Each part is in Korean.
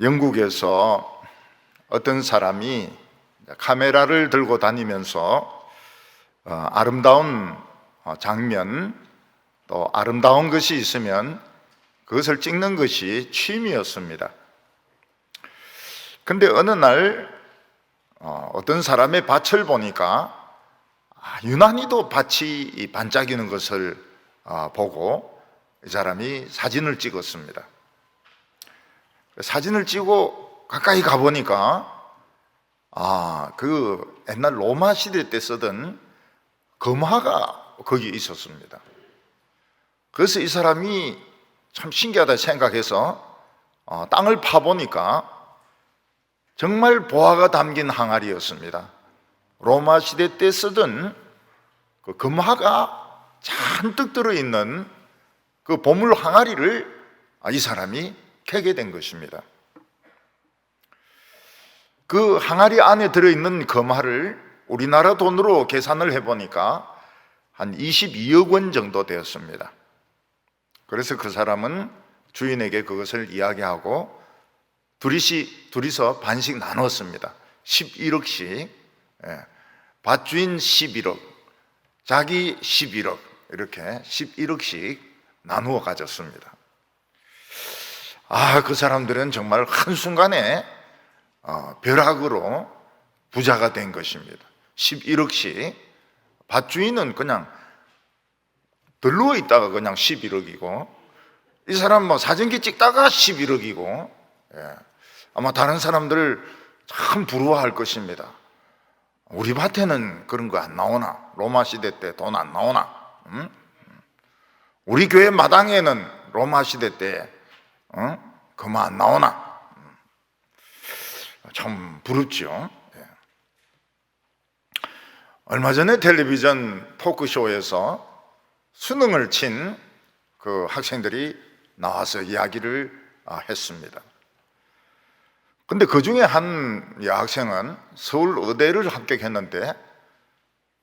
영국에서 어떤 사람이 카메라를 들고 다니면서 아름다운 장면, 또 아름다운 것이 있으면 그것을 찍는 것이 취미였습니다. 근데 어느 날 어떤 사람의 밭을 보니까 유난히도 밭이 반짝이는 것을 보고 이 사람이 사진을 찍었습니다. 사진을 찍고 가까이 가보니까 그 옛날 로마 시대 때 쓰던 금화가 거기 있었습니다. 그래서 이 사람이 참 신기하다 생각해서 땅을 파보니까 정말 보화가 담긴 항아리였습니다. 로마 시대 때 쓰던 그 금화가 잔뜩 들어있는 그 보물 항아리를 이 사람이 캐게 된 것입니다. 그 항아리 안에 들어있는 금화를 우리나라 돈으로 계산을 해보니까 한 22억 원 정도 되었습니다. 그래서 그 사람은 주인에게 그것을 이야기하고 둘이서 반씩 나눴습니다. 11억씩. 밭주인 11억, 자기 11억, 이렇게 11억씩 나누어 가졌습니다. 그 사람들은 정말 한순간에 벼락으로 부자가 된 것입니다. 11억씩. 밭주인은 그냥 들누워 있다가 그냥 11억이고, 이 사람 사진기 찍다가 11억이고, 아마 다른 사람들 참 부러워할 것입니다. 우리 밭에는 그런 거 안 나오나? 로마 시대 때 돈 안 나오나? 응? 우리 교회 마당에는 로마 시대 때 금화 안 나오나? 참 부럽죠. 얼마 전에 텔레비전 토크쇼에서 수능을 친 그 학생들이 나와서 이야기를 했습니다. 근데 그 중에 한 여학생은 서울 의대를 합격했는데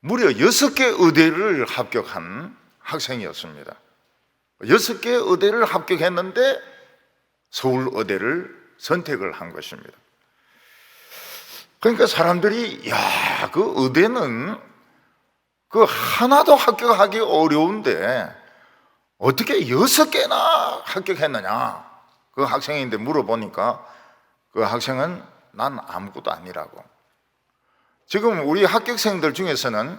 무려 6개 의대를 합격한 학생이었습니다. 6개 의대를 합격했는데 서울 의대를 선택을 한 것입니다. 그러니까 사람들이 그 의대는 그 하나도 합격하기 어려운데 어떻게 6개나 합격했느냐? 그 학생인데 물어보니까 그 학생은 난 아무것도 아니라고. 지금 우리 합격생들 중에서는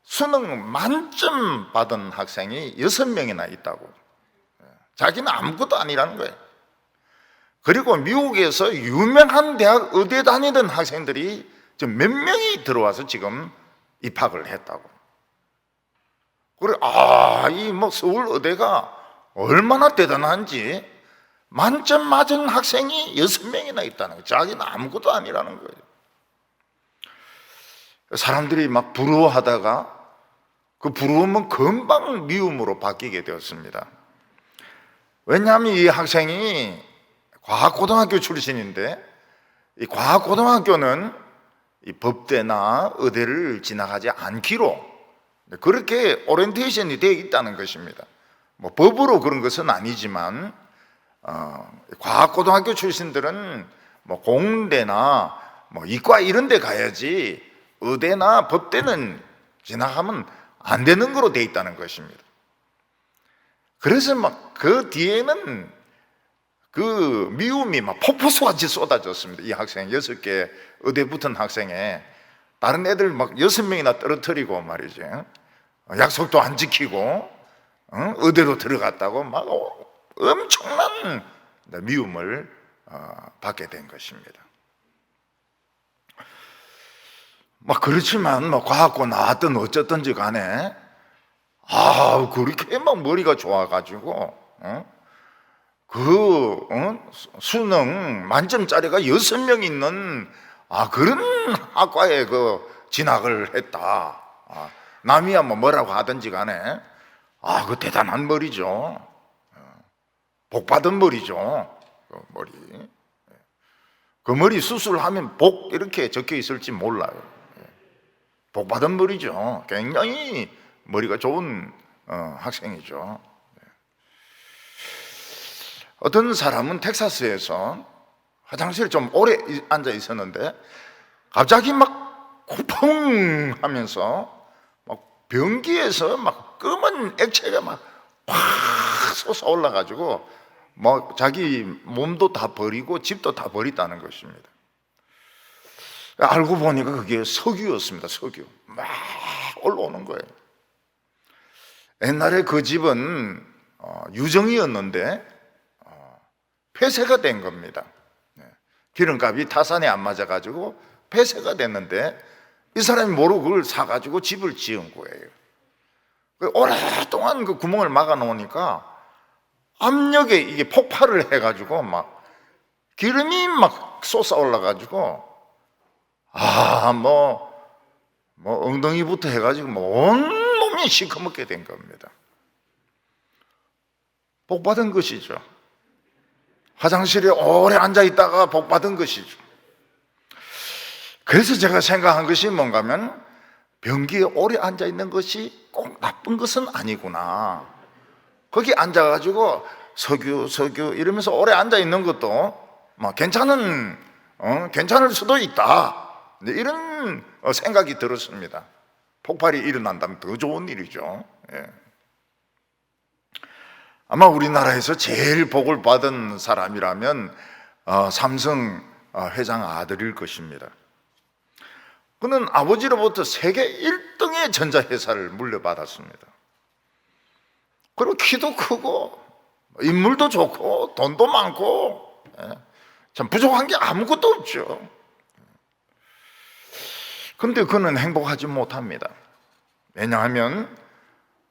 수능 만점 받은 학생이 6명이나 있다고. 자기는 아무것도 아니라는 거예요. 그리고 미국에서 유명한 대학 의대 다니던 학생들이 지금 몇 명이 들어와서 지금 입학을 했다고. 그래, 이 서울 의대가 얼마나 대단한지 만점 맞은 학생이 6명이나 있다는 거예요. 자기는 아무것도 아니라는 거예요. 사람들이 막 부러워하다가 그 부러움은 금방 미움으로 바뀌게 되었습니다. 왜냐하면 이 학생이 과학고등학교 출신인데 이 과학고등학교는 이 법대나 의대를 지나가지 않기로 그렇게 오리엔테이션이 되어 있다는 것입니다. 법으로 그런 것은 아니지만 과학고등학교 출신들은 공대나 이과 이런 데 가야지 의대나 법대는 지나가면 안 되는 거로 되어 있다는 것입니다. 그래서 그 뒤에는 그 미움이 폭포수같이 쏟아졌습니다. 이 학생 6개 의대 붙은 학생에 다른 애들 6명이나 떨어뜨리고 말이죠. 약속도 안 지키고 의대로 들어갔다고 엄청난 미움을 받게 된 것입니다. 그렇지만 과학고 나왔든 어쨌든지 간에 그렇게 머리가 좋아가지고 수능 만점짜리가 6명 있는 그런 학과에 진학을 했다. 남이야 뭐라고 하든지 간에 그 대단한 머리죠. 복 받은 머리죠. 그 머리 수술하면 복 이렇게 적혀 있을지 몰라요. 복 받은 머리죠. 굉장히 머리가 좋은 학생이죠. 어떤 사람은 텍사스에서 화장실에 좀 오래 앉아 있었는데 갑자기 막 쿠펑 하면서 막 변기에서 막 검은 액체가 막 확 솟아올라 가지고 뭐 자기 몸도 다 버리고 집도 다 버렸다는 것입니다. 알고 보니까 그게 석유였습니다. 석유 막 올라오는 거예요. 옛날에 그 집은 유정이었는데 폐쇄가 된 겁니다. 기름값이 타산에 안 맞아가지고 폐쇄가 됐는데 이 사람이 모르고 그걸 사가지고 집을 지은 거예요. 오랫동안 그 구멍을 막아 놓으니까 압력에 이게 폭발을 해가지고 막 기름이 막 솟아 올라가지고 뭐 엉덩이부터 해가지고 뭐 온몸이 시커멓게 된 겁니다. 복 받은 것이죠. 화장실에 오래 앉아 있다가 복 받은 것이죠. 그래서 제가 생각한 것이 뭔가 하면 변기에 오래 앉아 있는 것이 꼭 나쁜 것은 아니구나. 거기 앉아가지고 석유 이러면서 오래 앉아 있는 것도 뭐 괜찮을 수도 있다. 이런 생각이 들었습니다. 폭발이 일어난다면 더 좋은 일이죠. 예. 아마 우리나라에서 제일 복을 받은 사람이라면 삼성 회장 아들일 것입니다. 그는 아버지로부터 세계 1등의 전자회사를 물려받았습니다. 그리고 키도 크고 인물도 좋고 돈도 많고 참 부족한 게 아무것도 없죠. 그런데 그는 행복하지 못합니다. 왜냐하면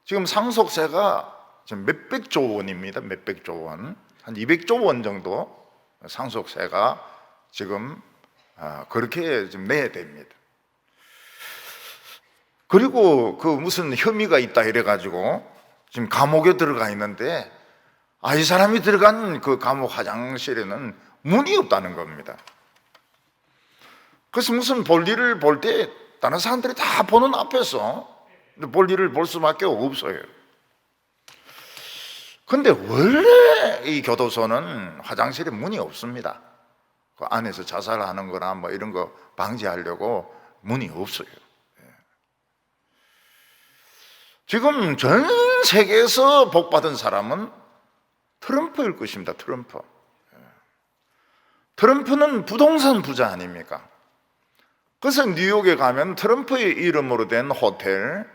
지금 상속세가 지금 몇백조 원입니다. 몇백조 원, 한 200조 원 정도 상속세가 지금 그렇게 좀 내야 됩니다. 그리고 그 무슨 혐의가 있다 이래가지고 지금 감옥에 들어가 있는데 이 사람이 들어간 그 감옥 화장실에는 문이 없다는 겁니다. 그래서 무슨 볼일을 볼 때 다른 사람들이 다 보는 앞에서 볼일을 볼 수밖에 없어요. 근데 원래 이 교도소는 화장실에 문이 없습니다. 그 안에서 자살하는 거나 뭐 이런 거 방지하려고 문이 없어요. 지금 전 세계에서 복받은 사람은 트럼프일 것입니다. 트럼프는 부동산 부자 아닙니까? 그래서 뉴욕에 가면 트럼프의 이름으로 된 호텔,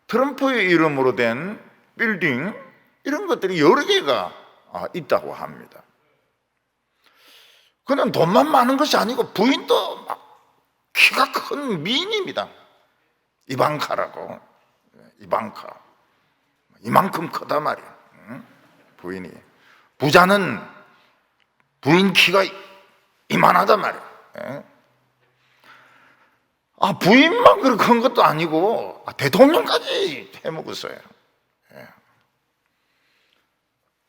트럼프의 이름으로 된 빌딩 이런 것들이 여러 개가 있다고 합니다. 그는 돈만 많은 것이 아니고 부인도 막 키가 큰 미인입니다. 이방카라고. 이방카 이만큼 크단 말이야. 부인이. 부자는 부인 키가 이만하단 말이야. 부인만 그렇게 큰 것도 아니고 대통령까지 해먹었어요.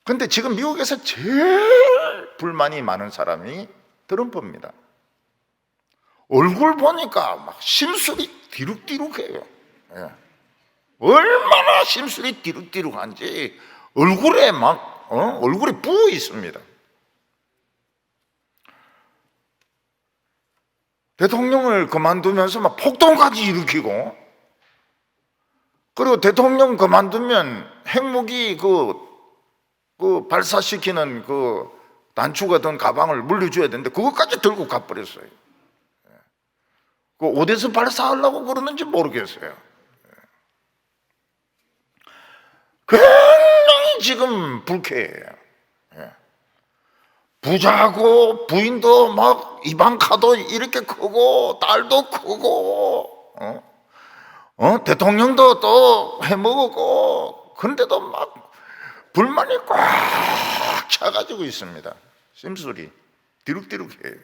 그런데 지금 미국에서 제일 불만이 많은 사람이 트럼프입니다. 얼굴 보니까 막 심술이 디룩디룩해요. 얼마나 심술이 디룩디룩한지 얼굴에 얼굴에 부어 있습니다. 대통령을 그만두면서 막 폭동까지 일으키고, 그리고 대통령 그만두면 핵무기 그 발사시키는 그 단추 같은 가방을 물려줘야 되는데 그것까지 들고 가버렸어요. 그 어디서 발사하려고 그러는지 모르겠어요. 굉장히 지금 불쾌해요. 부자고 부인도 막 이방카도 이렇게 크고 딸도 크고 대통령도 또 해먹었고, 그런데도 막 불만이 꽉 차가지고 있습니다. 심술이 디룩디룩해요.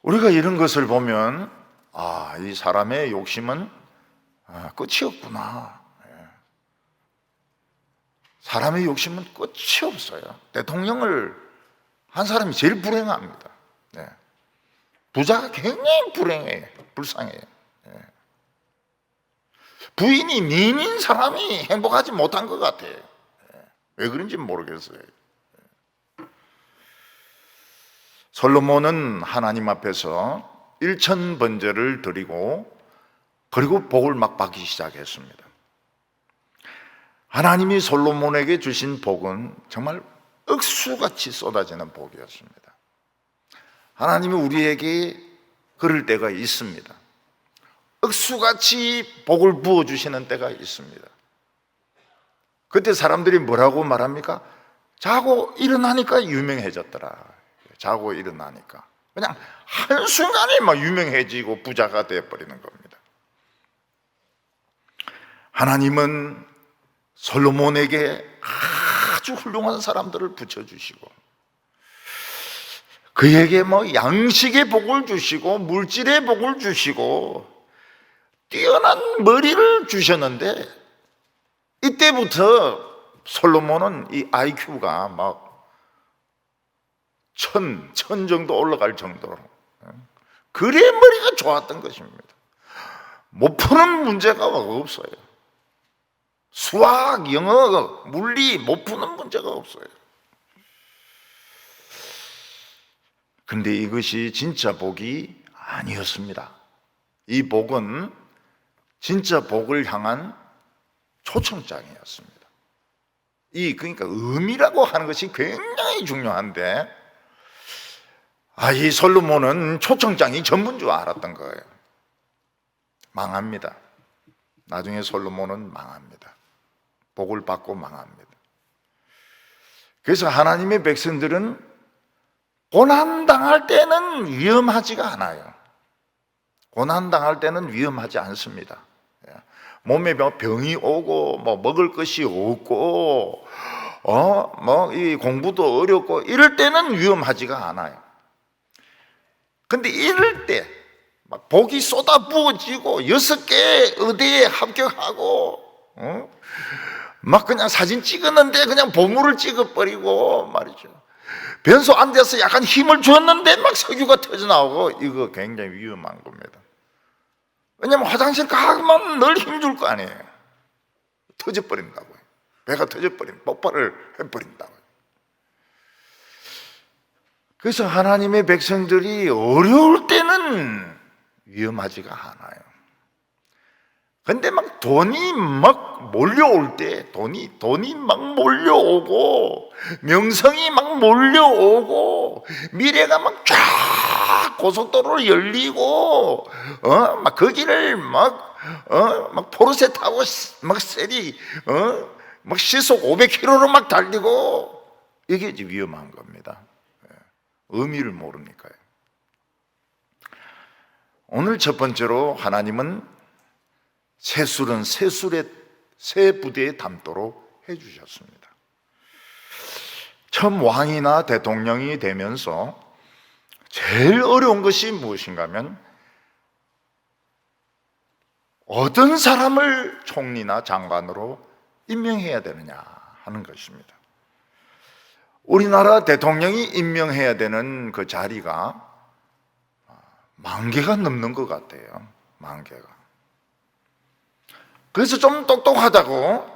우리가 이런 것을 보면 이 사람의 욕심은 끝이 없구나. 사람의 욕심은 끝이 없어요. 대통령을 한 사람이 제일 불행합니다. 부자가 굉장히 불행해요. 불쌍해요. 부인이 미인인 사람이 행복하지 못한 것 같아요. 왜 그런지 모르겠어요. 솔로몬은 하나님 앞에서 일천번제를 드리고 그리고 복을 막 받기 시작했습니다. 하나님이 솔로몬에게 주신 복은 정말 억수같이 쏟아지는 복이었습니다. 하나님이 우리에게 그럴 때가 있습니다. 억수같이 복을 부어주시는 때가 있습니다. 그때 사람들이 뭐라고 말합니까? 자고 일어나니까 유명해졌더라. 자고 일어나니까 그냥 한순간에 막 유명해지고 부자가 되어버리는 겁니다. 하나님은 솔로몬에게 아주 훌륭한 사람들을 붙여주시고 그에게 뭐 양식의 복을 주시고 물질의 복을 주시고 뛰어난 머리를 주셨는데 이때부터 솔로몬은 이 IQ가 막 천 정도 올라갈 정도로 그래 머리가 좋았던 것입니다. 못 푸는 문제가 없어요. 수학, 영어, 물리 못 푸는 문제가 없어요. 그런데 이것이 진짜 복이 아니었습니다. 이 복은 진짜 복을 향한 초청장이었습니다. 그러니까 의미라고 하는 것이 굉장히 중요한데 이 솔로몬은 초청장이 전부인 줄 알았던 거예요. 망합니다. 나중에 솔로몬은 망합니다. 복을 받고 망합니다. 그래서 하나님의 백성들은 고난당할 때는 위험하지가 않아요. 고난당할 때는 위험하지 않습니다. 몸에 병이 오고 먹을 것이 없고 이 공부도 어렵고 이럴 때는 위험하지가 않아요. 근데 이럴 때 막 복이 쏟아 부어지고 6개 의대에 합격하고 막 그냥 사진 찍었는데 그냥 보물을 찍어버리고 말이죠. 변소 앉아서 약간 힘을 줬는데 막 석유가 터져나오고 이거 굉장히 위험한 겁니다. 왜냐하면 화장실 가면 늘 힘줄 거 아니에요. 터져버린다고요. 배가 터져버린 폭발을 해버린다고요. 그래서 하나님의 백성들이 어려울 때는 위험하지가 않아요. 근데 막 돈이 막 몰려올 때 돈이 막 몰려오고 명성이 막 몰려오고 미래가 막 쫙 고속도로로 열리고 막 거기를 막 포르쉐 타고 막 막 시속 500km로 막 달리고 이게 이제 위험한 겁니다. 의미를 모르니까요. 오늘 첫 번째로 하나님은 새술은 새 부대에 담도록 해주셨습니다. 처음 왕이나 대통령이 되면서 제일 어려운 것이 무엇인가 하면 어떤 사람을 총리나 장관으로 임명해야 되느냐 하는 것입니다. 우리나라 대통령이 임명해야 되는 그 자리가 10,000개가 넘는 것 같아요. 10,000개가. 그래서 좀 똑똑하다고,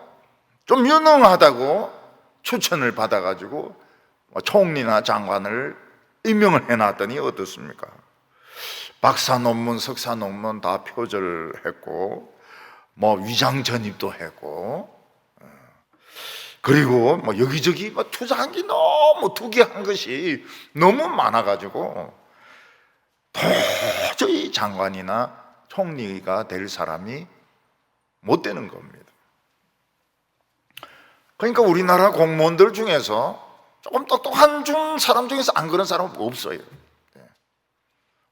좀 유능하다고 추천을 받아가지고 총리나 장관을 임명을 해놨더니 어떻습니까? 박사 논문, 석사 논문 다 표절했고, 위장 전입도 했고, 그리고 여기저기 투자한 게 너무 투기한 것이 너무 많아가지고 도저히 장관이나 총리가 될 사람이 못 되는 겁니다. 그러니까 우리나라 공무원들 중에서 조금 똑똑한 사람 중에서 안 그런 사람은 없어요.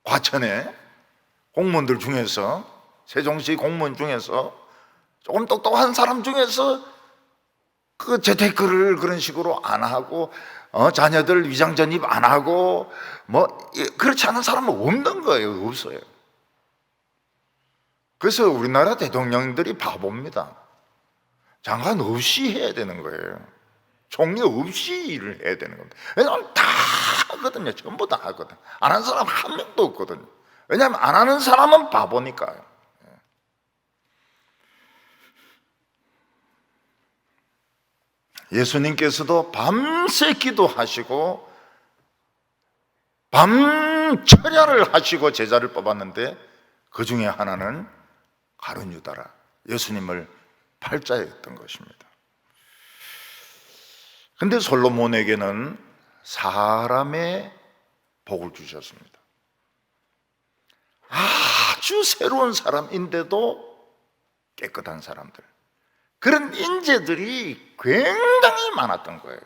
과천에 공무원들 중에서, 세종시 공무원 중에서 조금 똑똑한 사람 중에서 그 재테크를 그런 식으로 안 하고 자녀들 위장 전입 안 하고 그렇지 않은 사람은 없는 거예요. 없어요. 그래서 우리나라 대통령들이 바보입니다. 장관 없이 해야 되는 거예요. 총리 없이 일을 해야 되는 겁니다. 왜냐하면 다 하거든요. 전부 다 하거든. 안 하는 사람 한 명도 없거든요. 왜냐하면 안 하는 사람은 바보니까요. 예수님께서도 밤새 기도하시고 밤철야를 하시고 제자를 뽑았는데 그 중에 하나는 가룟 유다라, 예수님을 팔자였던 것입니다. 근데 솔로몬에게는 사람의 복을 주셨습니다. 아주 새로운 사람인데도 깨끗한 사람들, 그런 인재들이 굉장히 많았던 거예요.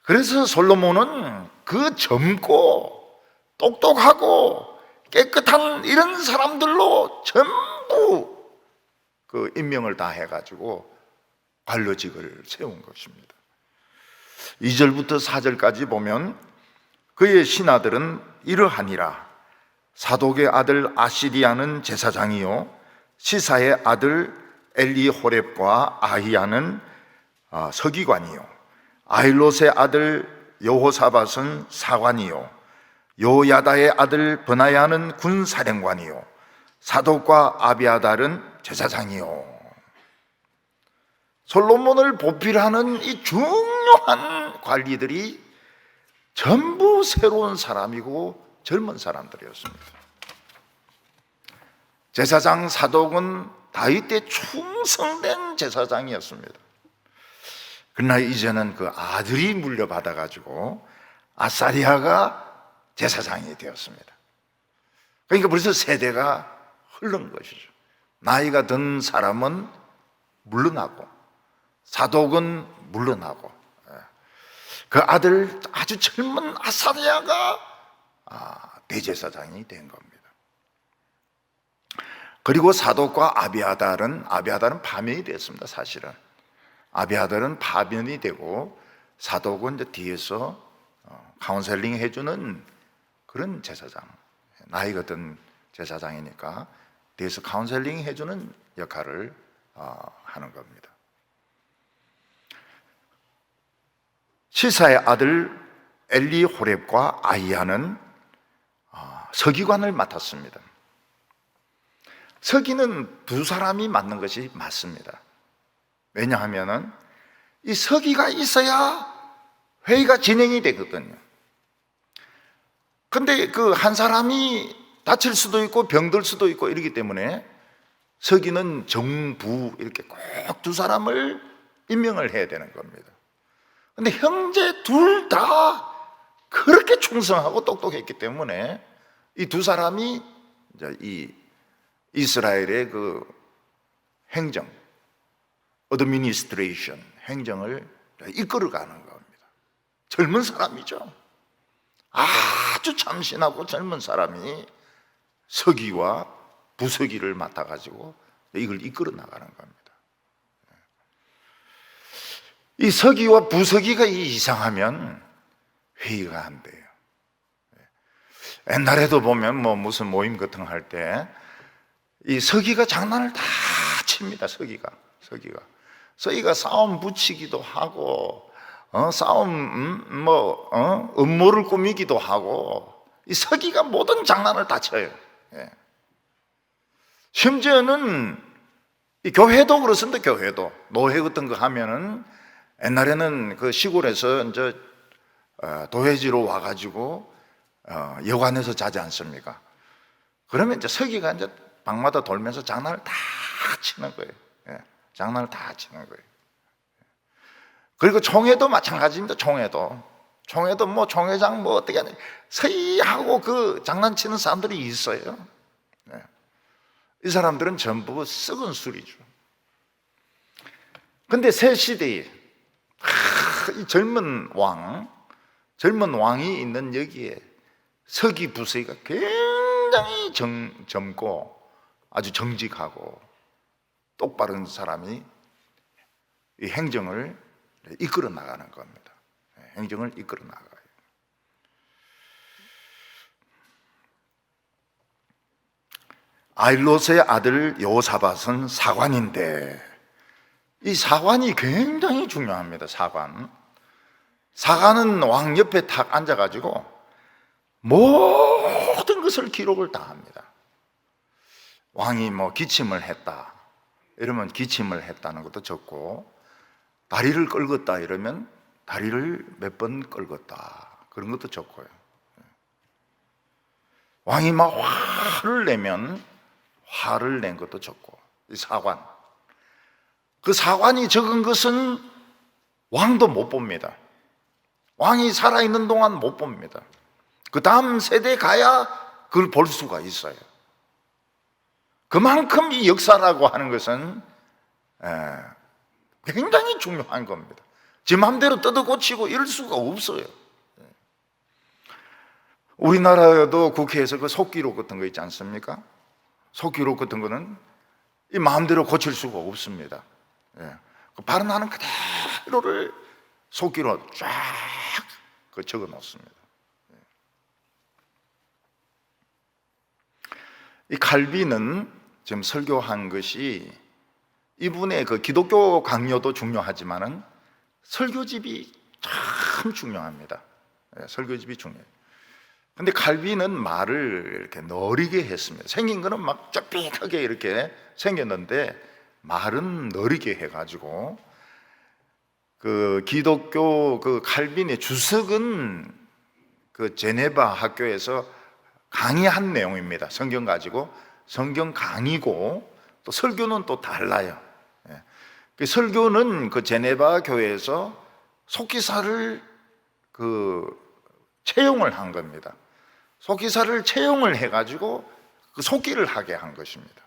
그래서 솔로몬은 그 젊고 똑똑하고 깨끗한 이런 사람들로 전부 그 임명을 다 해가지고 관료직을 세운 것입니다. 2절부터 4절까지 보면 그의 신하들은 이러하니라. 사독의 아들 아시리아는 제사장이요, 시사의 아들 엘리호렙과 아히야는 서기관이요, 아힐롯의 아들 여호사밧은 사관이요, 요야다의 아들 브나야는 군사령관이요, 사독과 아비아달은 제사장이요. 솔로몬을 보필하는 이 중요한 관리들이 전부 새로운 사람이고 젊은 사람들이었습니다. 제사장 사독은 다윗 때 충성된 제사장이었습니다. 그러나 이제는 그 아들이 물려받아가지고 아사리아가 제사장이 되었습니다. 그러니까 벌써 세대가 흐른 것이죠. 나이가 든 사람은 물러나고 사독은 물러나고, 그 아들 아주 젊은 아사리아가 대제사장이 된 겁니다. 그리고 사독과 아비아달은 파면이 됐습니다. 사실은 아비아달은 파면이 되고 사독은 이제 뒤에서 카운셀링 해주는 그런 제사장, 나이가 든 제사장이니까 뒤에서 카운셀링 해주는 역할을 하는 겁니다. 시사의 아들 엘리호렙과 아히야는 서기관을 맡았습니다. 서기는 두 사람이 맡는 것이 맞습니다. 왜냐하면 이 서기가 있어야 회의가 진행이 되거든요. 근데 그 한 사람이 다칠 수도 있고 병들 수도 있고 이러기 때문에 서기는 정부 이렇게 꼭 두 사람을 임명을 해야 되는 겁니다. 근데 형제 둘 다 그렇게 충성하고 똑똑했기 때문에 이 두 사람이 이제 이 이스라엘의 그 행정, 어드미니스트레이션, 행정을 이끌어가는 겁니다. 젊은 사람이죠. 아주 참신하고 젊은 사람이 서기와 부서기를 맡아가지고 이걸 이끌어 나가는 겁니다. 이 서기와 부서기가 이상하면 회의가 안 돼요. 옛날에도 보면 무슨 모임 같은 거 할 때 이 서기가 장난을 다 칩니다. 서기가 싸움 붙이기도 하고, 음모를 꾸미기도 하고, 이 서기가 모든 장난을 다 쳐요. 심지어는 이 교회도 그렇습니다. 교회도 노회 같은 거 하면은 옛날에는 그 시골에서 이제 도회지로 와가지고 여관에서 자지 않습니까? 그러면 이제 서기가 이제 방마다 돌면서 장난을 다 치는 거예요. 장난을 다 치는 거예요. 그리고 총회도 마찬가지입니다. 총회도 총회장 어떻게 하냐 서희하고 그 장난치는 사람들이 있어요. 이 사람들은 전부 썩은 술이죠. 근데 새 시대에 이 젊은 왕이 있는 여기에 서기 부서기가 굉장히 젊고 아주 정직하고 똑바른 사람이 이 행정을 이끌어 나가는 겁니다. 행정을 이끌어 나가요. 아힐롯의 아들 여호사밧은 사관인데, 이 사관이 굉장히 중요합니다. 사관은 왕 옆에 탁 앉아가지고 모든 것을 기록을 다 합니다. 왕이 기침을 했다 이러면 기침을 했다는 것도 적고, 다리를 긁었다 이러면 다리를 몇 번 긁었다 그런 것도 좋고요. 왕이 막 화를 내면 화를 낸 것도 좋고, 이 사관, 그 사관이 적은 것은 왕도 못 봅니다. 왕이 살아있는 동안 못 봅니다. 그 다음 세대 가야 그걸 볼 수가 있어요. 그만큼 이 역사라고 하는 것은 굉장히 중요한 겁니다. 지 마음대로 뜯어고치고 이럴 수가 없어요. 우리나라에도 국회에서 그 속기록 같은 거 있지 않습니까? 속기록 같은 거는 이 마음대로 고칠 수가 없습니다. 그 발언하는 그대로를 속기로 쫙 적어 놓습니다. 이 칼빈은 지금 설교한 것이, 이분의 그 기독교 강요도 중요하지만은 설교집이 참 중요합니다. 설교집이 중요해요. 근데 칼빈은 말을 이렇게 너리게 했습니다. 생긴 거는 막 쫙삐하게 이렇게 생겼는데 말은 너리게 해가지고, 그 기독교 그 칼빈의 주석은 그 제네바 학교에서 강의한 내용입니다. 성경 가지고 성경 강의고, 또 설교는 또 달라요. 그 설교는 그 제네바 교회에서 속기사를 채용을 한 겁니다. 속기사를 채용을 해가지고 그 속기를 하게 한 것입니다.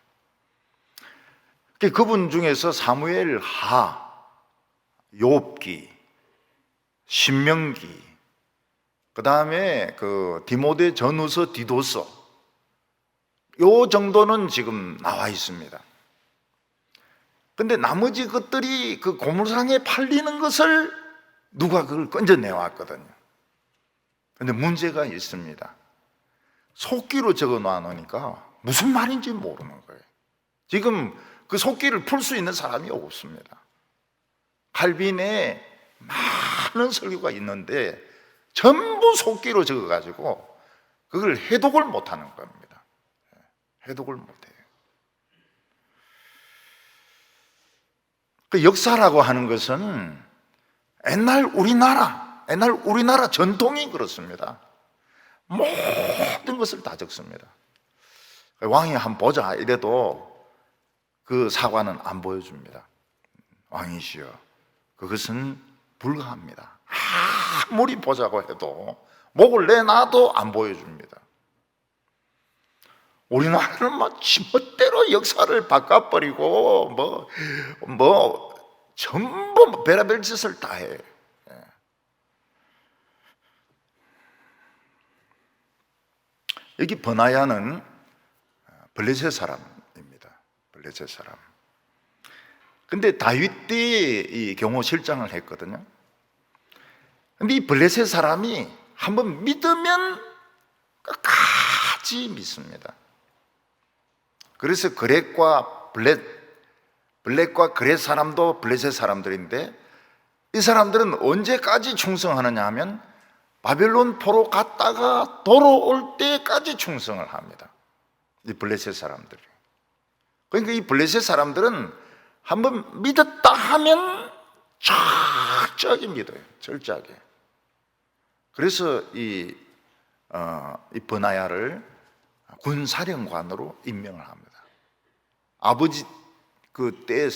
그분 중에서 사무엘 하, 욥기, 신명기, 그 다음에 그 디모데 전후서, 디도서, 요 정도는 지금 나와 있습니다. 근데 나머지 것들이 그 고물상에 팔리는 것을 누가 그걸 건져내왔거든요. 근데 문제가 있습니다. 속기로 적어 놔놓으니까 무슨 말인지 모르는 거예요. 지금 그 속기를 풀 수 있는 사람이 없습니다. 칼빈에 많은 설교가 있는데 전부 속기로 적어가지고 그걸 해독을 못하는 겁니다. 해독을 못해요. 그 역사라고 하는 것은 옛날 우리나라 전통이 그렇습니다. 모든 것을 다 적습니다. 왕이 한번 보자 이래도 그 사과는 안 보여줍니다. 왕이시여, 그것은 불가합니다. 아무리 보자고 해도, 목을 내놔도 안 보여줍니다. 우리나라는 막 지멋대로 역사를 바꿔버리고 전부 별의별 짓을 다 해요. 여기 버나야는 블레셋 사람입니다. 블레셋 사람. 근데 다윗 때에 이 경호 실장을 했거든요. 근데 이 블레셋 사람이 한번 믿으면 끝까지 믿습니다. 그래서 블랙과 그렛 사람도 블레셋 사람들인데, 이 사람들은 언제까지 충성하느냐 하면 바벨론 포로 갔다가 돌아올 때까지 충성을 합니다. 이 블레셋 사람들이. 그러니까 이 블레셋 사람들은 한번 믿었다 하면 철저하게 믿어요. 철저하게. 그래서 이 버나야를 군사령관으로 임명을 합니다. 아버지 그때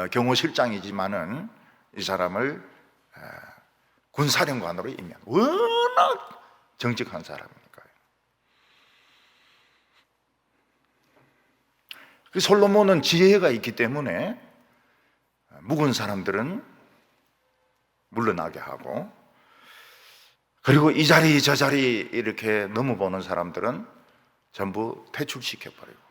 경호실장이지만은 이 사람을 군사령관으로 임명. 워낙 정직한 사람이니까요. 그 솔로몬은 지혜가 있기 때문에 묵은 사람들은 물러나게 하고, 그리고 이 자리 저 자리 이렇게 넘어보는 사람들은 전부 퇴출시켜버리고.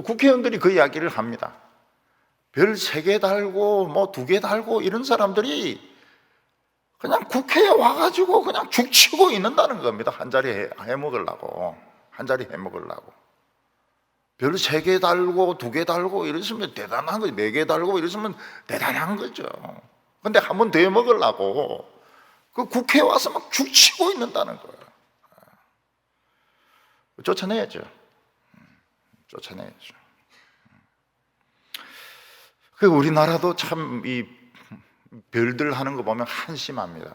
국회의원들이 그 이야기를 합니다. 별 3개 달고 뭐 2개 달고 이런 사람들이 그냥 국회에 와가지고 그냥 죽치고 있는다는 겁니다. 한 자리 해먹으려고. 별 3개 달고 2개 달고 이랬으면 대단한 거죠. 4개 달고 이랬으면 대단한 거죠. 근데 한 번 더 해먹으려고 그 국회에 와서 막 죽치고 있는다는 거예요. 쫓아내야죠. 그 우리나라도 참 이 별들 하는 거 보면 한심합니다.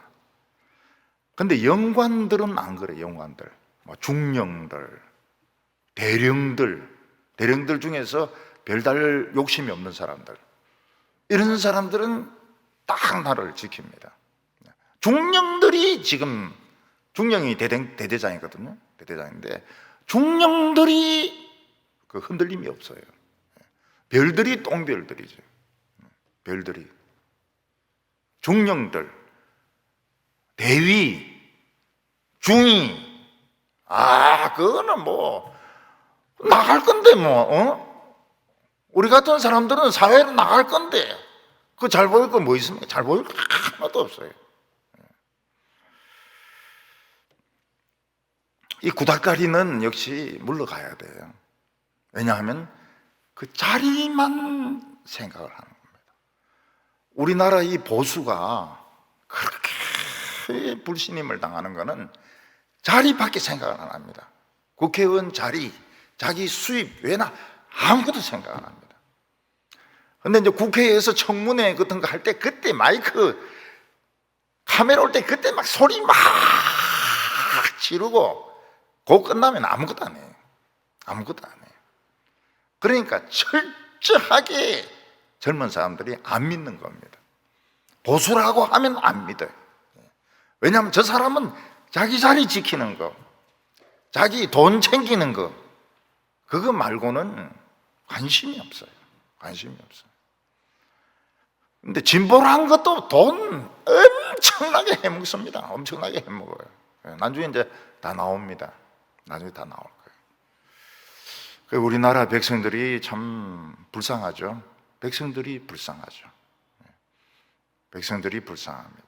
근데 영관들은 안 그래요. 영관들, 뭐 중령들, 대령들 중에서 별달 욕심이 없는 사람들, 이런 사람들은 딱 나를 지킵니다. 중령들이 지금, 중령이 대대장이거든요. 대대장인데 중령들이 그 흔들림이 없어요. 별들이 똥별들이죠. 별들이. 중령들, 대위, 중위, 그거는 뭐 나갈 건데 우리 같은 사람들은 사회로 나갈 건데 그 잘 보일 거 뭐 있습니까? 잘 보일 거 하나도 없어요. 이 구닥다리는 역시 물러가야 돼요. 왜냐하면 그 자리만 생각을 하는 겁니다. 우리나라 이 보수가 그렇게 불신임을 당하는 것은 자리밖에 생각을 안 합니다. 국회의원 자리, 자기 수입 외나 아무것도 생각 안 합니다. 근데 이제 국회에서 청문회 같은 거 할 때 그때 마이크 카메라 올 때 그때 막 소리 막 지르고 그거 끝나면 아무것도 안 해요. 아무것도 안 해요. 그러니까 철저하게 젊은 사람들이 안 믿는 겁니다. 보수라고 하면 안 믿어요. 왜냐하면 저 사람은 자기 자리 지키는 거, 자기 돈 챙기는 거, 그거 말고는 관심이 없어요. 관심이 없어요. 근데 진보란 것도 돈 엄청나게 해먹습니다. 엄청나게 해먹어요. 나중에 이제 다 나옵니다. 나중에 다 나올 거예요. 우리나라 백성들이 참 불쌍하죠. 백성들이 불쌍하죠. 백성들이 불쌍합니다.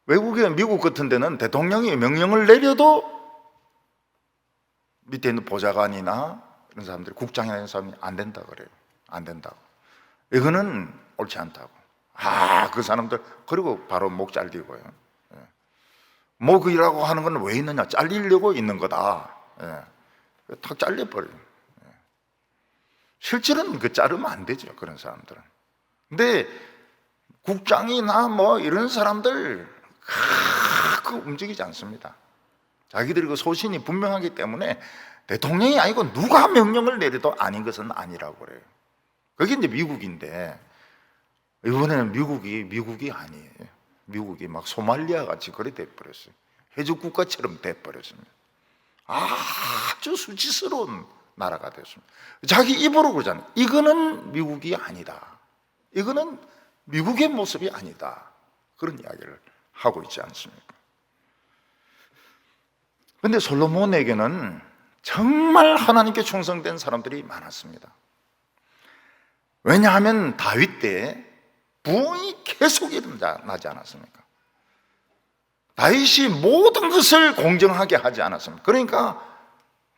외국에, 미국 같은 데는 대통령이 명령을 내려도 밑에 있는 보좌관이나 이런 사람들이, 국장이나 이런 사람이 안 된다 그래요. 안 된다고. 이거는 옳지 않다고. 그 사람들, 그리고 바로 목 잘리고요. 목이라고 하는 건 왜 있느냐? 잘리려고 있는 거다. 탁 잘려버려요. 실제로는 그 자르면 안 되죠, 그런 사람들은. 근데 국장이나 뭐 이런 사람들 움직이지 않습니다. 자기들이 그 소신이 분명하기 때문에 대통령이 아니고 누가 명령을 내려도 아닌 것은 아니라고 그래요. 그게 이제 미국인데, 이번에는 미국이 아니에요. 미국이 막 소말리아 같이 그래 돼버렸어요. 해적 국가처럼 돼버렸습니다. 아주 수치스러운 나라가 됐습니다. 자기 입으로 그러잖아요. 이거는 미국이 아니다. 이거는 미국의 모습이 아니다. 그런 이야기를 하고 있지 않습니까? 그런데 솔로몬에게는 정말 하나님께 충성된 사람들이 많았습니다. 왜냐하면 다윗 때 부흥이 계속 일어나지 않았습니까? 다윗이 모든 것을 공정하게 하지 않았습니까? 그러니까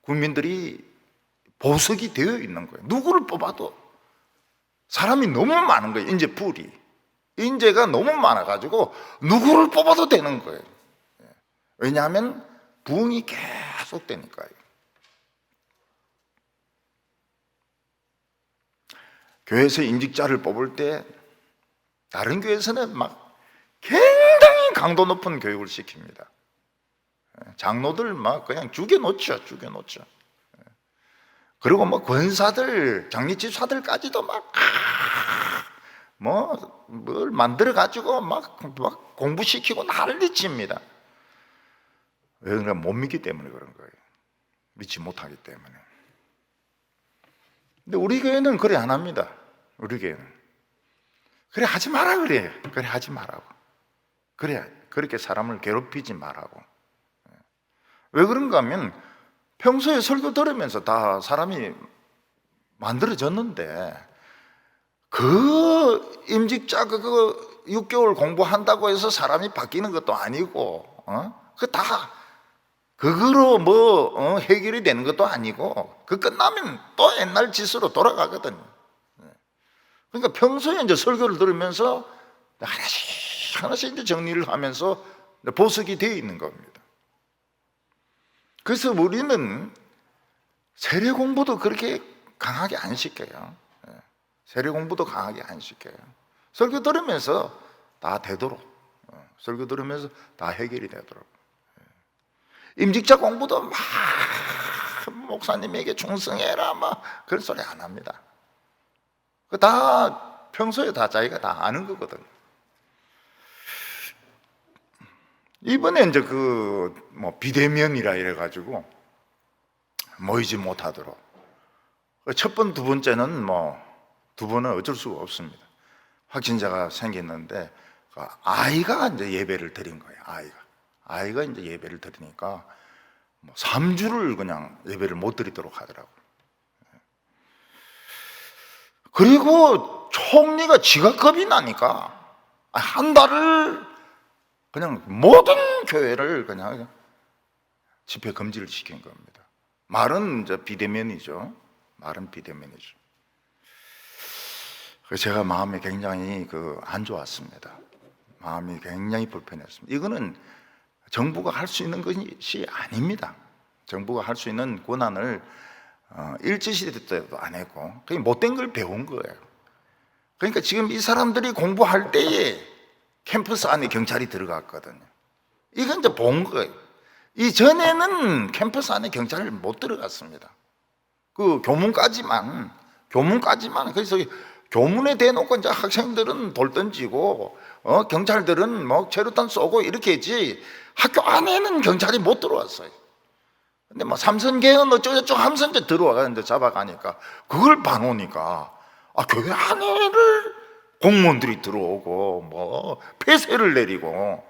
국민들이 보석이 되어 있는 거예요. 누구를 뽑아도 사람이 너무 많은 거예요. 인재가 너무 많아가지고 누구를 뽑아도 되는 거예요. 왜냐하면 부흥이 계속 되니까요. 교회에서 임직자를 뽑을 때 다른 교회에서는 막 굉장히 강도 높은 교육을 시킵니다. 장로들 막 그냥 죽여놓죠. 그리고 뭐 권사들, 장례집사들까지도 뭘 만들어가지고 막 공부시키고 난리칩니다. 왜 그러냐? 못 믿기 때문에 그런 거예요. 믿지 못하기 때문에. 근데 우리 교회는 그래 안 합니다. 우리 교회는. 그래 하지 마라 그래요. 그래 하지 말라고. 그래 그렇게 사람을 괴롭히지 말라고. 왜 그런가 하면 평소에 설교 들으면서 다 사람이 만들어졌는데 그 임직자 그거 6개월 공부한다고 해서 사람이 바뀌는 것도 아니고 그거로 해결이 되는 것도 아니고 그 끝나면 또 옛날 짓으로 돌아가거든요. 그러니까 평소에 이제 설교를 들으면서 하나씩 이제 정리를 하면서 보석이 되어 있는 겁니다. 그래서 우리는 세례 공부도 그렇게 강하게 안 시켜요. 세례 공부도 강하게 안 시켜요. 설교 들으면서 다 되도록, 설교 들으면서 다 해결이 되도록. 임직자 공부도 막 목사님에게 충성해라 막 그런 소리 안 합니다. 그 다 평소에 다 자기가 다 아는 거거든. 이번에 이제 비대면이라 이래가지고 모이지 못하도록. 첫 번, 두 번째는 두 번은 어쩔 수가 없습니다. 확진자가 생겼는데 아이가 이제 예배를 드린 거예요. 아이가 이제 예배를 드리니까 3주를 그냥 예배를 못 드리도록 하더라고요. 그리고 총리가 지가 겁이 나니까 한 달을 그냥 모든 교회를 그냥 집회 금지를 시킨 겁니다. 말은 이제 비대면이죠. 말은 비대면이죠. 그래서 제가 마음이 굉장히 안 좋았습니다. 마음이 굉장히 불편했습니다. 이거는 정부가 할 수 있는 것이 아닙니다. 정부가 할 수 있는 권한을 일제시대 때도 안 했고, 그냥 못된 걸 배운 거예요. 그러니까 지금 이 사람들이 공부할 때에 캠퍼스 안에 경찰이 들어갔거든요. 이건 이제 본 거예요. 이전에는 캠퍼스 안에 경찰이 못 들어갔습니다. 그 교문까지만. 그래서 교문에 대놓고 이제 학생들은 돌 던지고, 경찰들은 체류탄 쏘고 이렇게 했지, 학교 안에는 경찰이 못 들어왔어요. 근데 삼선계원 어쩌고저쩌고 하면서 이제 들어와가 이제 잡아가니까, 그걸 봐놓으니까, 교회 안에를 공무원들이 들어오고, 폐쇄를 내리고,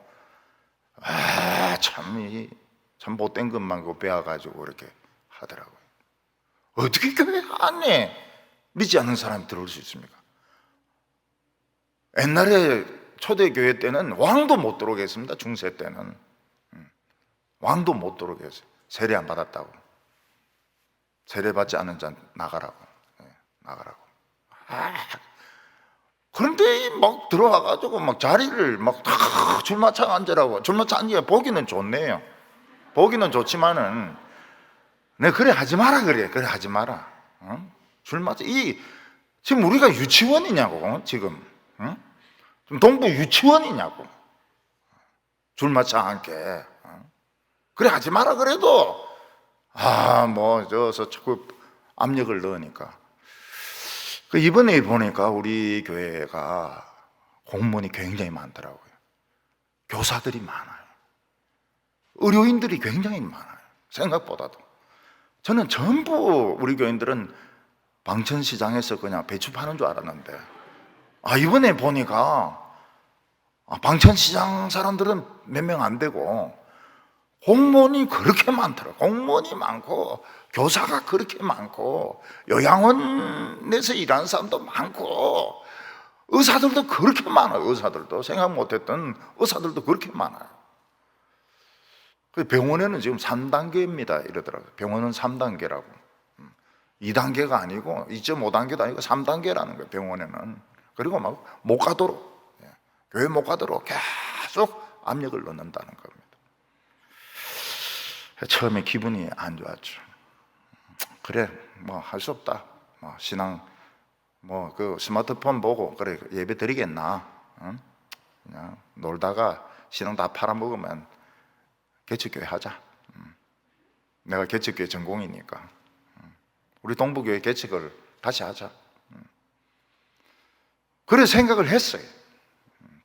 참 못된 것만 배워가지고 이렇게 하더라고요. 어떻게 교회 안에 믿지 않는 사람이 들어올 수 있습니까? 옛날에 초대교회 때는 왕도 못 들어오게 했습니다. 중세 때는 왕도 못 들어오게 했어요. 세례 안 받았다고. 세례 받지 않은 자 나가라고. 나가라고. 그런데 들어와가지고 자리를 줄마차 앉으라고. 줄마차 앉기가 보기는 좋네요. 보기는 좋지만은, 그래 하지 마라 그래. 그래 하지 마라. 줄마차. 지금 우리가 유치원이냐고 지금. 동부 유치원이냐고. 줄마차 앉게. 그래 하지 마라 그래도 자꾸 압력을 넣으니까. 이번에 보니까 우리 교회가 공무원이 굉장히 많더라고요. 교사들이 많아요. 의료인들이 굉장히 많아요. 생각보다도. 저는 전부 우리 교인들은 방천시장에서 그냥 배추 파는 줄 알았는데, 이번에 보니까 방천시장 사람들은 몇 명 안 되고 공무원이 그렇게 많더라고요. 공무원이 많고 교사가 그렇게 많고 요양원에서 일하는 사람도 많고 의사들도 그렇게 많아요. 의사들도 생각 못했던 의사들도 그렇게 많아요. 병원에는 지금 3단계입니다 이러더라고요. 병원은 3단계라고. 2단계가 아니고 2.5단계도 아니고 3단계라는 거예요. 병원에는. 그리고 못 가도록, 교회 못 가도록 계속 압력을 넣는다는 겁니다. 처음에 기분이 안 좋았죠. 그래 할 수 없다. 신앙 스마트폰 보고 그래 예배 드리겠나. 그냥 놀다가 신앙 다 팔아먹으면 개척교회 하자. 내가 개척교회 전공이니까 우리 동부교회 개척을 다시 하자. 그래 생각을 했어요.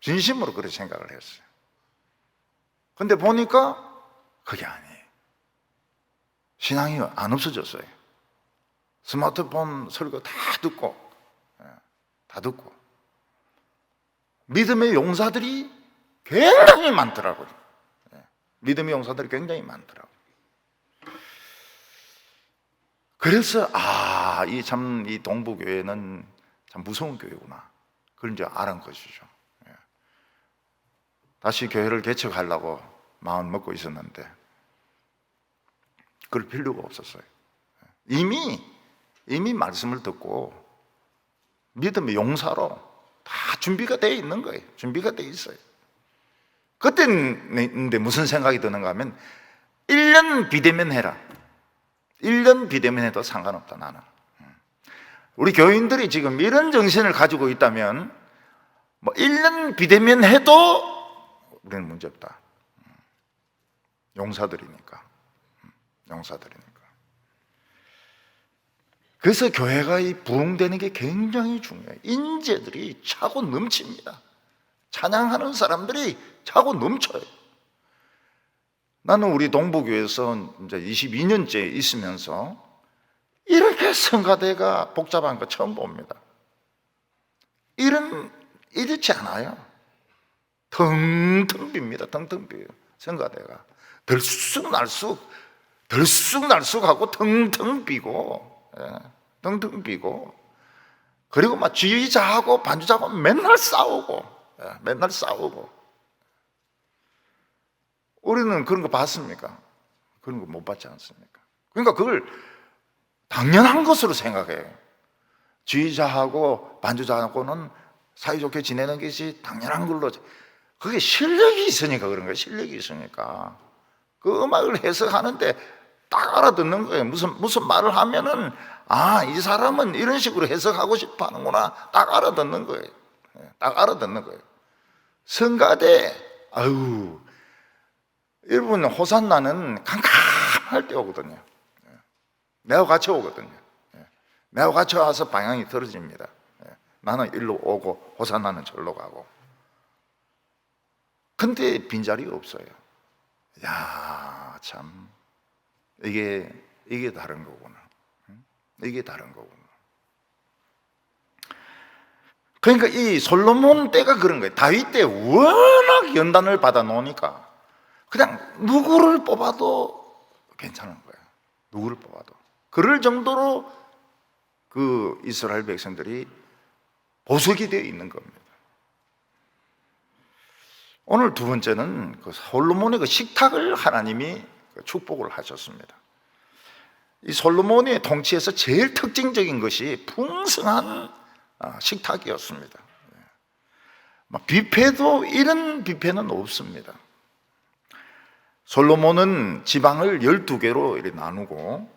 진심으로 그래 생각을 했어요. 근데 보니까 그게 아니에요. 신앙이 안 없어졌어요. 스마트폰 설교 다 듣고 믿음의 용사들이 굉장히 많더라고요. 믿음의 용사들이 굉장히 많더라고요. 그래서 이 동부교회는 참 무서운 교회구나. 그런 줄 알은 것이죠. 다시 교회를 개척하려고 마음 먹고 있었는데 그럴 필요가 없었어요. 이미 말씀을 듣고 믿음의 용사로 다 준비가 되어 있는 거예요. 준비가 되어 있어요. 그때는 무슨 생각이 드는가 하면 1년 비대면 해라. 1년 비대면 해도 상관없다 나는. 우리 교인들이 지금 이런 정신을 가지고 있다면 뭐 1년 비대면 해도 우리는 문제 없다. 용사들이니까. 그래서 교회가 이 부흥되는 게 굉장히 중요해요. 인재들이 차고 넘칩니다. 찬양하는 사람들이 차고 넘쳐요. 나는 우리 동부교회에서 이제 22년째 있으면서 이렇게 성가대가 복잡한 거 처음 봅니다. 이렇지 않아요. 텅텅 빕니다. 텅텅 비요. 성가대가 들쑥날쑥 하고 텅텅 비고, 텅텅 비고, 그리고 막 지휘자하고 반주자하고 맨날 싸우고. 우리는 그런 거 봤습니까? 그런 거 못 봤지 않습니까? 그러니까 그걸 당연한 것으로 생각해요. 지휘자하고 반주자하고는 사이좋게 지내는 것이 당연한 걸로. 그게 실력이 있으니까 그런 거예요. 실력이 있으니까. 그 음악을 해석하는데 딱 알아듣는 거예요. 무슨 말을 하면은, 아, 이 사람은 이런 식으로 해석하고 싶어 하는구나. 딱 알아듣는 거예요. 딱 알아듣는 거예요. 성가대, 아유, 여러분, 호산나는 캄캄할 때 오거든요. 내가 같이 오거든요. 내가 같이 와서 방향이 틀어집니다. 나는 일로 오고 호산나는 절로 가고. 근데 빈자리가 없어요. 야, 참, 이게 다른 거구나. 이게 다른 거구나. 그러니까 이 솔로몬 때가 그런 거예요. 다윗 때 워낙 연단을 받아 놓으니까 그냥 누구를 뽑아도 괜찮은 거예요. 누구를 뽑아도. 그럴 정도로 그 이스라엘 백성들이 보석이 되어 있는 겁니다. 오늘 두 번째는 그 솔로몬의 그 식탁을 하나님이 축복을 하셨습니다. 이 솔로몬의 통치에서 제일 특징적인 것이 풍성한 식탁이었습니다. 뷔페도 이런 뷔페는 없습니다. 솔로몬은 지방을 12개로 이렇게 나누고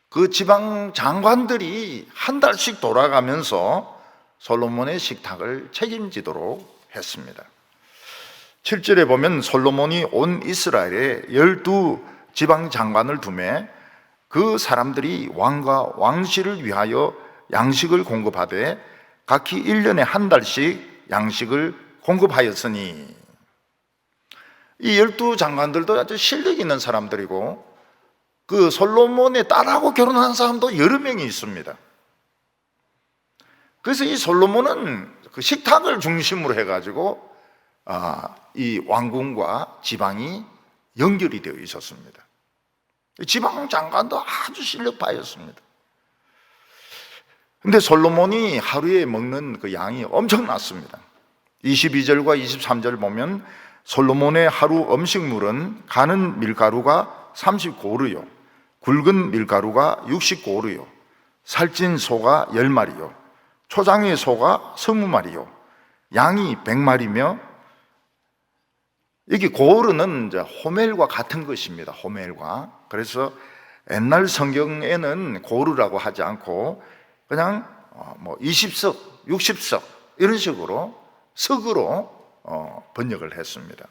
그 지방 장관들이 한 달씩 돌아가면서 솔로몬의 식탁을 책임지도록 했습니다. 7절에 보면 솔로몬이 온 이스라엘에 12지방 장관을 두매 그 사람들이 왕과 왕실을 위하여 양식을 공급하되 각기 1년에 한 달씩 양식을 공급하였으니, 이 12장관들도 아주 실력 있는 사람들이고 그 솔로몬의 딸하고 결혼한 사람도 여러 명이 있습니다. 그래서 이 솔로몬은 그 식탁을 중심으로 해가지고 이 왕궁과 지방이 연결이 되어 있었습니다. 지방 장관도 아주 실력파였습니다. 근데 솔로몬이 하루에 먹는 그 양이 엄청났습니다. 22절과 23절 보면 솔로몬의 하루 음식물은 가는 밀가루가 30고르요, 굵은 밀가루가 60고르요, 살찐 소가 10마리요, 초장의 소가 20마리요, 양이 100마리며, 여기 고르는 이제 호멜과 같은 것입니다. 호멜과. 그래서 옛날 성경에는 고르라고 하지 않고 그냥 뭐 20석, 60석 이런 식으로 석으로 번역을 했습니다.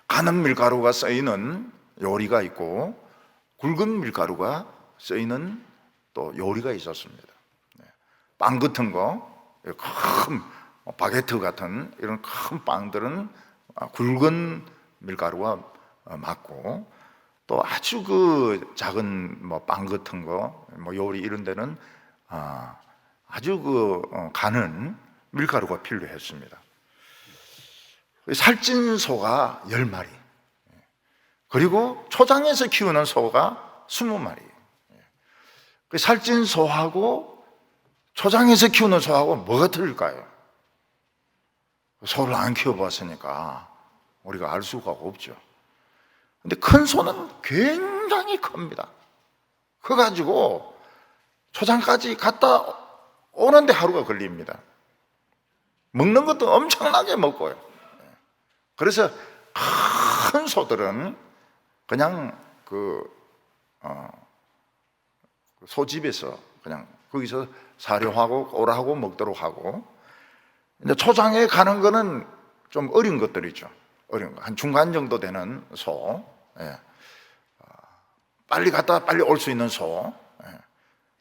가는 밀가루가 쓰이는 요리가 있고 굵은 밀가루가 쓰이는 또 요리가 있었습니다. 빵 같은 거, 큰 바게트 같은 이런 큰 빵들은 굵은 밀가루가 맞고, 또 아주 그 작은 뭐 빵 같은 거, 뭐 요리 이런 데는 아주 그 가는 밀가루가 필요했습니다. 살찐 소가 10마리, 그리고 초장에서 키우는 소가 20마리. 살찐 소하고 초장에서 키우는 소하고 뭐가 틀릴까요? 소를 안 키워봤으니까 우리가 알 수가 없죠. 근데 큰 소는 굉장히 큽니다. 커가지고 초장까지 갔다 오는데 하루가 걸립니다. 먹는 것도 엄청나게 먹고요. 그래서 큰 소들은 그냥 소집에서 그냥 거기서 사료하고 오라하고 먹도록 하고, 이제 초장에 가는 거는 좀 어린 것들이죠. 어린 거, 한 중간 정도 되는 소, 예. 빨리 갔다가 빨리 올 수 있는 소, 예.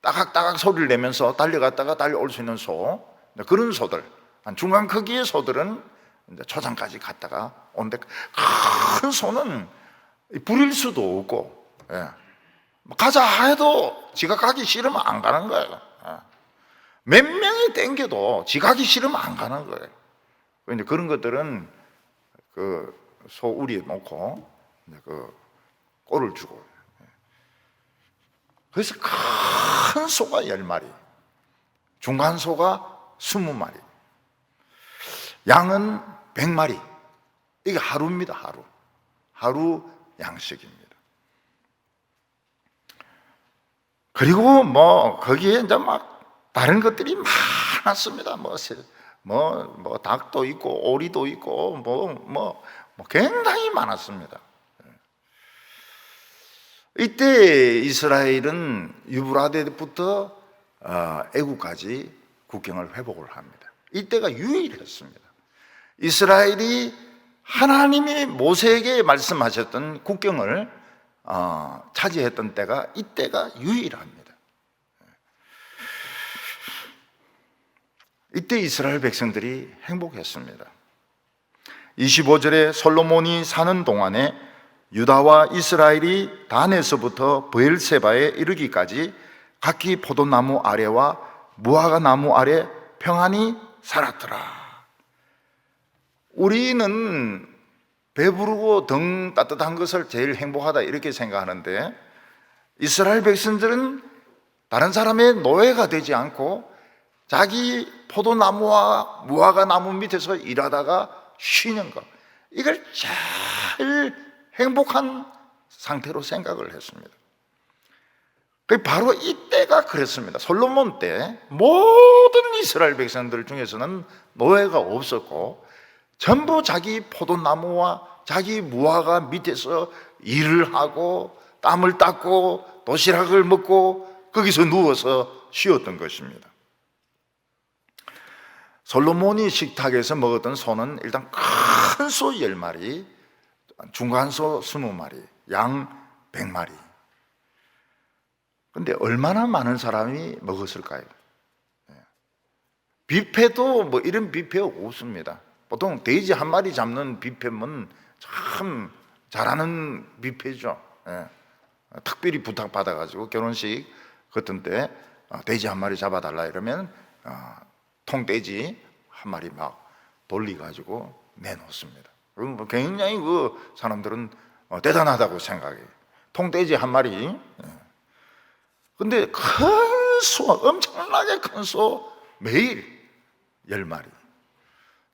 따각따각 소리를 내면서 달려갔다가 달려올 수 있는 소, 그런 소들, 한 중간 크기의 소들은 이제 초장까지 갔다가 오는데, 큰 소는 부릴 수도 없고, 예. 가자 해도 지가 가기 싫으면 안 가는 거예요. 예. 몇 명이 땡겨도 지가 가기 싫으면 안 가는 거예요. 이제 그런 것들은 그 소 우리에 놓고 그 꼴을 주고, 그래서 큰 소가 10마리, 중간 소가 20마리, 양은 100마리. 이게 하루입니다. 하루 양식입니다. 그리고 뭐 거기에 이제 막 다른 것들이 많았습니다. 뭐 닭도 있고 오리도 있고 뭐 굉장히 많았습니다. 이때 이스라엘은 유브라데부터 애굽까지 국경을 회복을 합니다. 이때가 유일했습니다. 이스라엘이 하나님이 모세에게 말씀하셨던 국경을 차지했던 때가 이때가 유일합니다. 이때 이스라엘 백성들이 행복했습니다. 25절에 솔로몬이 사는 동안에 유다와 이스라엘이 단에서부터 브엘세바에 이르기까지 각기 포도나무 아래와 무화과 나무 아래 평안히 살았더라. 우리는 배부르고 등 따뜻한 것을 제일 행복하다 이렇게 생각하는데, 이스라엘 백성들은 다른 사람의 노예가 되지 않고 자기 포도나무와 무화과 나무 밑에서 일하다가 쉬는 것, 이걸 제일 행복한 상태로 생각을 했습니다. 바로 이때가 그랬습니다. 솔로몬 때 모든 이스라엘 백성들 중에서는 노예가 없었고 전부 자기 포도나무와 자기 무화과 밑에서 일을 하고 땀을 닦고 도시락을 먹고 거기서 누워서 쉬었던 것입니다. 솔로몬이 식탁에서 먹었던 소는 일단 큰 소 10마리, 중간 소 20마리, 양 100마리. 근데 얼마나 많은 사람이 먹었을까요? 뷔페도 뭐 이런 뷔페 없습니다. 보통 돼지 한 마리 잡는 뷔페면 참 잘하는 뷔페죠. 특별히 부탁받아가지고 결혼식 같은 때 돼지 한 마리 잡아달라 이러면 통돼지 한 마리 막 돌려가지고 내놓습니다. 그럼 굉장히 그 사람들은 대단하다고 생각해요. 통돼지 한 마리. 근데 큰 소, 엄청나게 큰 소 매일 10마리,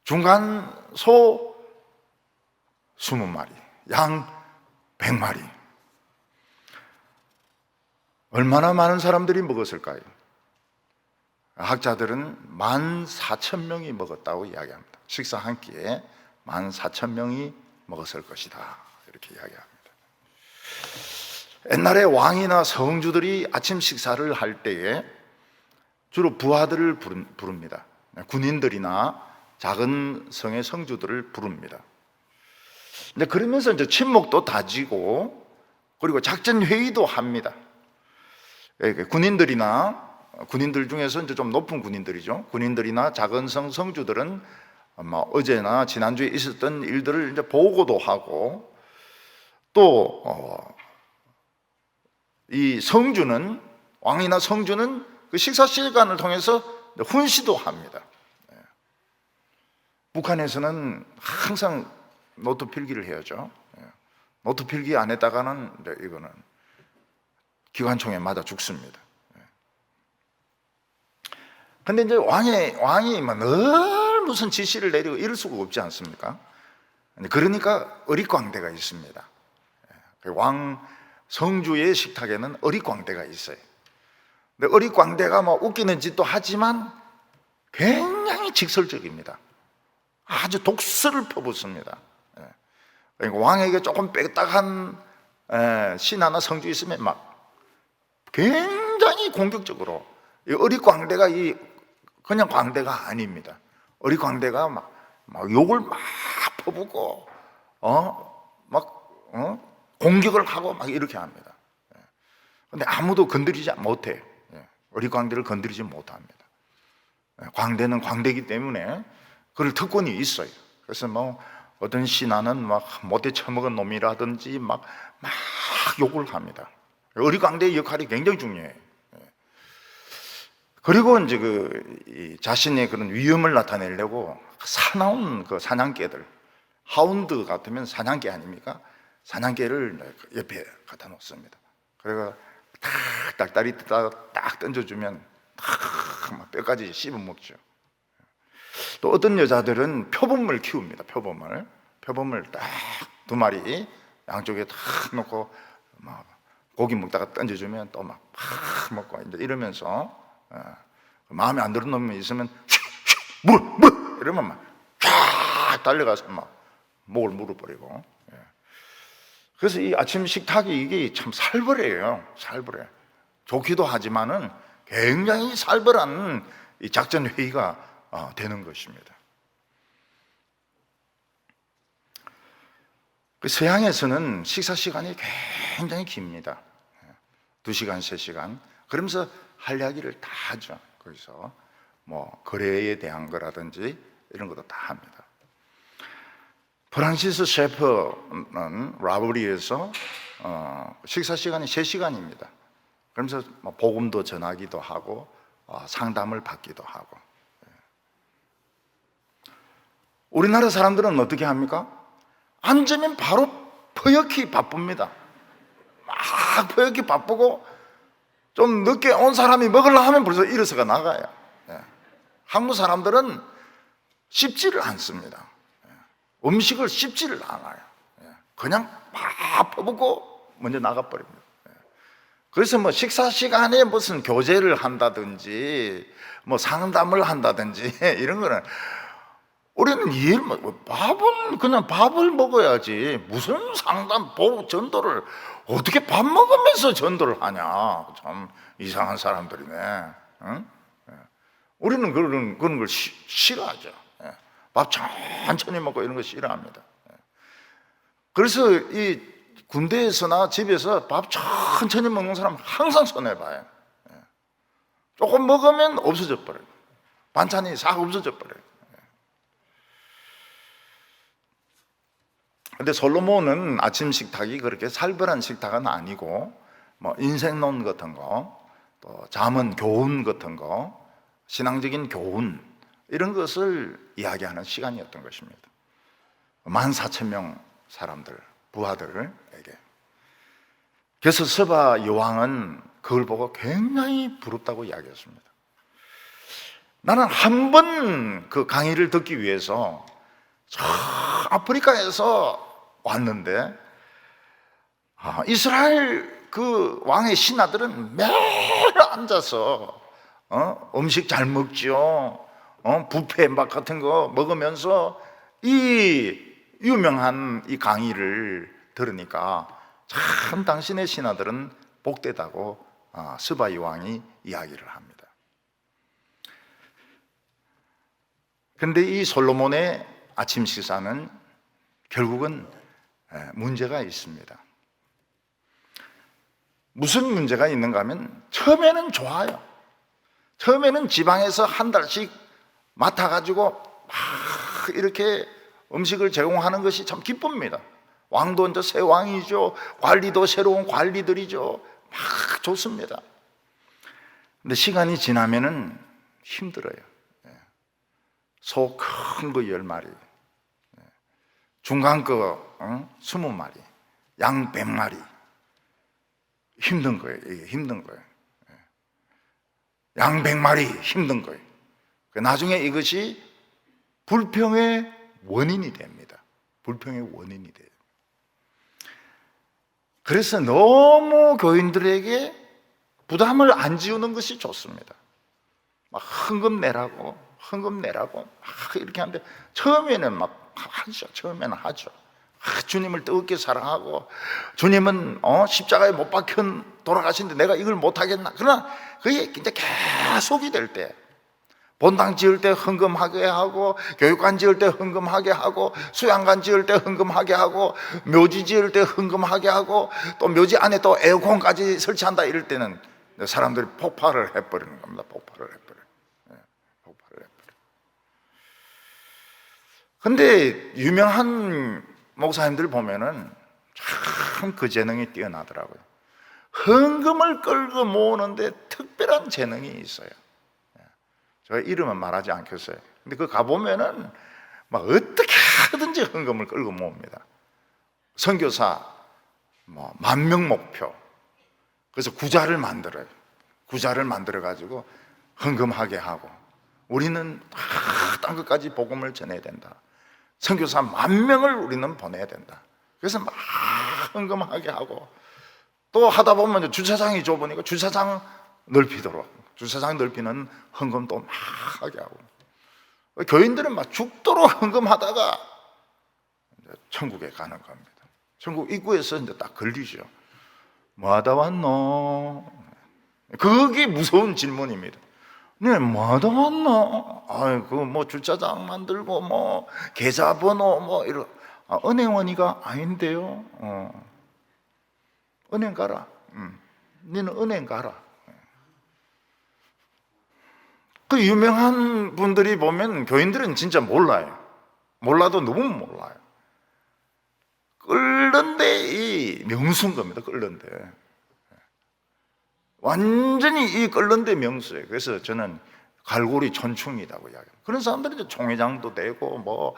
중간 소 20마리, 양 100마리. 얼마나 많은 사람들이 먹었을까요? 학자들은 14,000명이 먹었다고 이야기합니다. 식사 한 끼에 14,000명이 먹었을 것이다 이렇게 이야기합니다. 옛날에 왕이나 성주들이 아침 식사를 할 때에 주로 부하들을 부릅니다. 군인들이나 작은 성의 성주들을 부릅니다. 근데 그러면서 이제 친목도 다지고 그리고 작전 회의도 합니다. 군인들 중에서 이제 좀 높은 군인들이죠. 군인들이나 작은 성 성주들은 어제나 지난주에 있었던 일들을 이제 보고도 하고, 또 이 성주는, 왕이나 성주는 그 식사 시간을 통해서 훈시도 합니다. 북한에서는 항상 노트 필기를 해야죠. 노트 필기 안 했다가는 이거는 기관총에 맞아 죽습니다. 근데 이제 왕이 늘 무슨 지시를 내리고 이럴 수가 없지 않습니까? 그러니까 어릿광대가 있습니다. 왕 성주의 식탁에는 어릿광대가 있어요. 근데 어릿광대가 뭐 웃기는 짓도 하지만 굉장히 직설적입니다. 아주 독설을 퍼붓습니다. 그러니까 왕에게 조금 빽딱한 신하나 성주 있으면 막 굉장히 굉장히 공격적으로, 이 어릿광대가 그냥 광대가 아닙니다. 어릿광대가 막 욕을 막 퍼붓고 공격을 하고 막 이렇게 합니다. 근데 아무도 건드리지 못해. 어릿광대를 건드리지 못합니다. 광대는 광대이기 때문에 그럴 특권이 있어요. 그래서 뭐 어떤 신하는 막 못돼 처먹은 놈이라든지 막 욕을 합니다. 어릿광대의 역할이 굉장히 중요해요. 그리고 이제 자신의 그런 위험을 나타내려고 사나운 그 사냥개들, 하운드 같으면 사냥개 아닙니까? 사냥개를 옆에 갖다 놓습니다. 그래가 딱다리 딱 던져주면 막 뼈까지 씹어 먹죠. 또 어떤 여자들은 표범을 키웁니다. 표범을 딱 2마리 양쪽에 딱 놓고 막 고기 먹다가 던져주면 또 막 먹고 이러면서 마음에 안 드는 놈이 있으면 물 이러면 막 쫙 달려가서 막 목을 물어버리고. 그래서 이 아침 식탁이 이게 참 살벌해요. 살벌해. 좋기도 하지만은 굉장히 살벌한 이 작전 회의가 되는 것입니다. 서양에서는 식사 시간이 굉장히 깁니다. 2시간, 3시간. 그러면서 할 이야기를 다 하죠. 거기서 뭐 거래에 대한 거라든지 이런 것도 다 합니다. 프란시스 셰퍼는 라브리에서 식사 시간이 3시간입니다. 그러면서 복음도 전하기도 하고 상담을 받기도 하고. 우리나라 사람들은 어떻게 합니까? 앉으면 바로 퍼역히 바쁩니다. 막 퍼역히 바쁘고 좀 늦게 온 사람이 먹으려고 하면 벌써 일어서가 나가요. 한국 사람들은 씹지를 않습니다. 음식을 씹지를 않아요. 그냥 막 퍼붓고 먼저 나가버립니다. 그래서 뭐 식사 시간에 무슨 교제를 한다든지 뭐 상담을 한다든지 이런 거는 우리는 이해를 못, 밥을 먹어야지 무슨 상담, 보호, 전도를 어떻게 밥 먹으면서 전도를 하냐. 참 이상한 사람들이네. 응? 우리는 그런 걸 싫어하죠. 밥 천천히 먹고 이런 거 싫어합니다. 그래서 이 군대에서나 집에서 밥 천천히 먹는 사람 항상 손해봐요. 조금 먹으면 없어져 버려요. 반찬이 싹 없어져 버려요. 근데 솔로몬은 아침 식탁이 그렇게 살벌한 식탁은 아니고 뭐 인생론 같은 거, 또 잠언 교훈 같은 거, 신앙적인 교훈 이런 것을 이야기하는 시간이었던 것입니다. 14,000명 사람들, 부하들에게. 그래서 서바 여왕은 그걸 보고 굉장히 부럽다고 이야기했습니다. 나는 한 번 그 강의를 듣기 위해서 저 아프리카에서 왔는데 이스라엘 그 왕의 신하들은 매일 앉아서 음식 잘 먹죠. 뷔페 막 같은 거 먹으면서 이 유명한 이 강의를 들으니까 참 당신의 신하들은 복되다고 스바 여왕이 이야기를 합니다. 그런데 이 솔로몬의 아침 식사는 결국은 문제가 있습니다. 무슨 문제가 있는가 하면 처음에는 좋아요. 처음에는 지방에서 한 달씩 맡아가지고 막 이렇게 음식을 제공하는 것이 참 기쁩니다. 왕도 이제 새 왕이죠. 관리도 새로운 관리들이죠. 막 좋습니다. 근데 시간이 지나면은 힘들어요. 소 큰 거 10마리, 중간 거 20마리, 양 100마리. 힘든 거예요. 이게 힘든 거예요. 양 100마리 힘든 거예요. 나중에 이것이 불평의 원인이 됩니다. 불평의 원인이 돼요. 그래서 너무 교인들에게 부담을 안 지우는 것이 좋습니다. 막 헌금 내라고 막 이렇게 하는데 처음에는 막 하죠. 처음에는 하죠. 주님을 뜨겁게 사랑하고 주님은 십자가에 못 박혀 돌아가시는데 내가 이걸 못하겠나. 그러나 그게 이제 계속이 될 때, 본당 지을 때 헌금하게 하고, 교육관 지을 때 헌금하게 하고, 수양관 지을 때 헌금하게 하고, 묘지 지을 때 헌금하게 하고, 또 묘지 안에 또 에어컨까지 설치한다 이럴 때는 사람들이 폭발을 해버리는 겁니다. 폭발을 해버려요. 근데 유명한 목사님들 보면은 참 그 재능이 뛰어나더라고요. 헌금을 끌고 모으는데 특별한 재능이 있어요. 제가 이름은 말하지 않겠어요. 근데 그 가보면은 막 어떻게 하든지 헌금을 끌고 모읍니다. 선교사 10,000명 목표. 그래서 구자를 만들어요. 구자를 만들어 가지고 헌금하게 하고, 우리는 딴 것까지 복음을 전해야 된다. 선교사 10,000명을 우리는 보내야 된다. 그래서 막 헌금하게 하고, 또 하다 보면 주차장이 좁으니까 주차장 넓히도록, 주차장 넓히는 헌금도 막 하게 하고, 교인들은 막 죽도록 헌금하다가 이제 천국에 가는 겁니다. 천국 입구에서 이제 딱 걸리죠. 뭐 하다 왔노? 그게 무서운 질문입니다. 네, 뭐 하다 왔노? 뭐 주차장 만들고 뭐 계좌번호 뭐 이런. 은행원이가 아닌데요. 은행 가라. 너는 은행 가라. 그 유명한 분들이 보면 교인들은 진짜 몰라요. 몰라도 너무 몰라요. 끓는데 이 명수인 겁니다. 끓는데 완전히 이 끓는데 명수예요. 그래서 저는 갈고리 천충이라고 이야기해요. 그런 사람들이 이제 총회장도 되고 뭐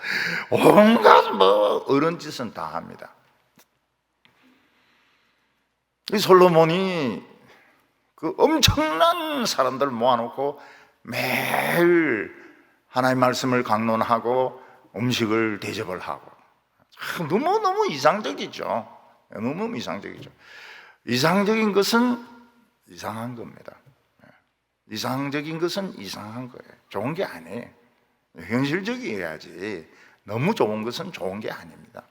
온갖 뭐 어른 짓은 다 합니다. 이 솔로몬이 그 엄청난 사람들 모아놓고 매일 하나님의 말씀을 강론하고 음식을 대접을 하고, 너무너무 이상적이죠. 너무 이상적이죠. 이상적인 것은 이상한 겁니다. 이상적인 것은 이상한 거예요. 좋은 게 아니에요. 현실적이어야지. 너무 좋은 것은 좋은 게 아닙니다.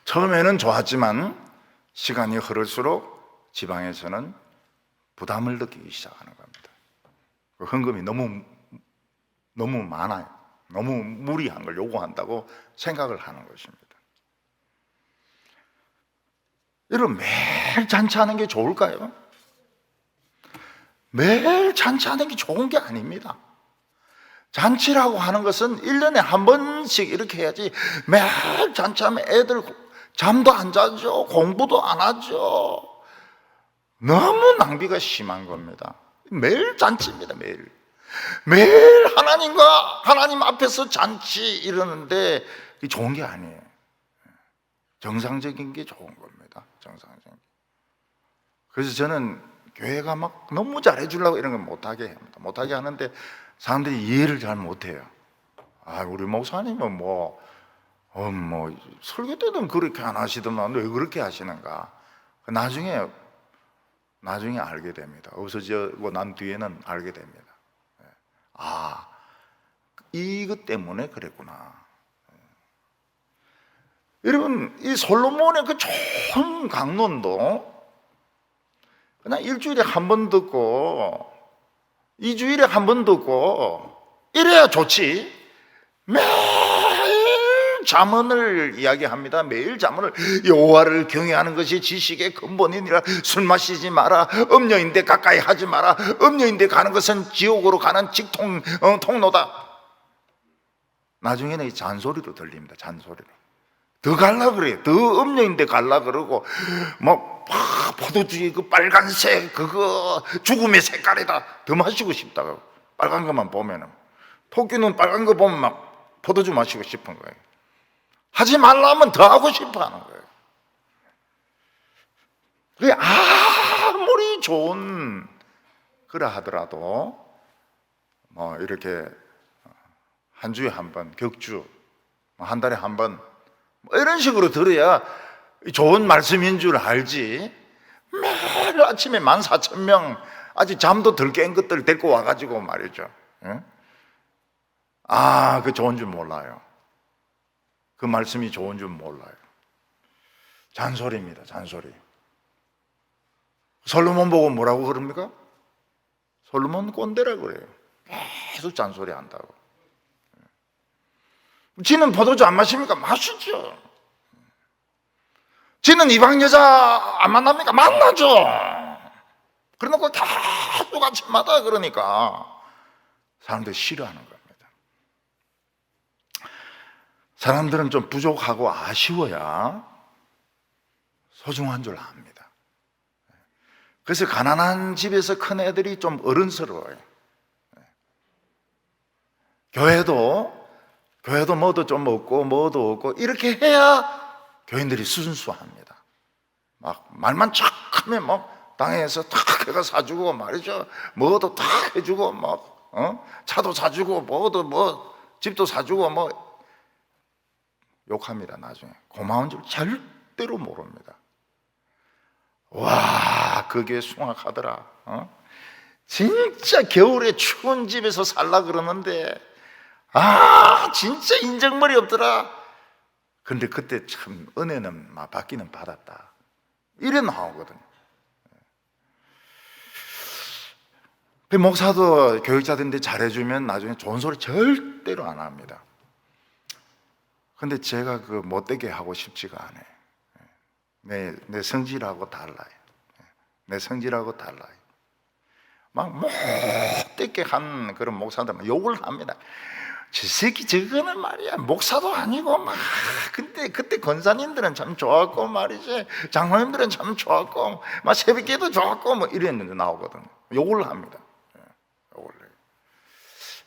처음에는 좋았지만 시간이 흐를수록 지방에서는 부담을 느끼기 시작하는 겁니다. 헌금이 너무 많아요. 너무 무리한 걸 요구한다고 생각을 하는 것입니다. 여러분, 매일 잔치하는 게 좋을까요? 매일 잔치하는 게 좋은 게 아닙니다. 잔치라고 하는 것은 1년에 한 번씩 이렇게 해야지, 매일 잔치하면 애들 잠도 안 자죠. 공부도 안 하죠. 너무 낭비가 심한 겁니다. 매일 잔치입니다. 매일 하나님 앞에서 잔치 이러는데 좋은 게 아니에요. 정상적인 게 좋은 겁니다. 정상적인. 그래서 저는 교회가 막 너무 잘해주려고 이런 건 못하게 합니다. 못하게 하는데 사람들이 이해를 잘 못해요. 우리 목사님은 뭐 설교 때는 그렇게 안 하시더만 왜 그렇게 하시는가. 나중에 알게 됩니다. 없어지고 난 뒤에는 알게 됩니다. 이것 때문에 그랬구나. 여러분, 이 솔로몬의 그 좋은 강론도 그냥 일주일에 한 번 듣고 2주일에 한 번 듣고 이래야 좋지. 매일 잠언을 이야기합니다. 매일 잠언을, 여호와를 경외하는 것이 지식의 근본이니라. 술 마시지 마라. 음녀인데 가까이 하지 마라. 음녀인데 가는 것은 지옥으로 가는 통로다. 나중에는 이 잔소리로 들립니다. 잔소리로. 더 갈라 그래요. 더 음녀인데 갈라 그러고, 포도주의 그 빨간색 그거 죽음의 색깔이다. 더 마시고 싶다고. 빨간 것만 보면은, 토끼는 빨간 거 보면 막 포도주 마시고 싶은 거예요. 하지 말라면 더 하고 싶어 하는 거예요. 그게 아무리 좋은 그라 하더라도 이렇게 한 주에 한 번, 격주 한 달에 한 번 이런 식으로 들어야 좋은 말씀인 줄 알지. 매일 아침에 14,000명 아직 잠도 덜 깬 것들 데리고 와가지고 말이죠. 그 좋은 줄 몰라요. 그 말씀이 좋은 줄 몰라요. 잔소리입니다, 잔소리. 솔로몬 보고 뭐라고 그럽니까? 솔로몬 꼰대라 그래요. 계속 잔소리 한다고. 지는 포도주 안 마십니까? 마시죠. 지는 이방 여자 안 만납니까? 만나죠. 그래놓고 계속 아침마다 그러니까 사람들이 싫어하는 겁니다. 사람들은 좀 부족하고 아쉬워야 소중한 줄 압니다. 그래서 가난한 집에서 큰 애들이 좀 어른스러워요. 교회도 뭐도 좀 없고 뭐도 없고 이렇게 해야 교인들이 순수합니다. 막 말만 착 하면 막 당에서 탁 해가 사주고 말이죠. 뭐도 탁 해주고 차도 사주고 뭐도 뭐 집도 사주고 뭐 욕합니다. 나중에 고마운 줄 절대로 모릅니다. 와, 그게 숭악하더라. 진짜 겨울에 추운 집에서 살라 그러는데 진짜 인정머리 없더라. 근데 그때 참 은혜는 막 받기는 받았다. 이래 나오거든요. 목사도 교육자들인데 잘해주면 나중에 좋은 소리 절대로 안 합니다. 근데 제가 그 못되게 하고 싶지가 않아요. 내 성질하고 달라요. 내 성질하고 달라요. 막 못되게 한 그런 목사들은 욕을 합니다. 저 새끼 저거는 말이야 목사도 아니고 막 근데 그때 권사님들은 참 좋았고 말이지 장로님들은 참 좋았고 막 새벽기도 좋았고 뭐 이랬는데 나오거든. 욕을 합니다. 욕을 해요.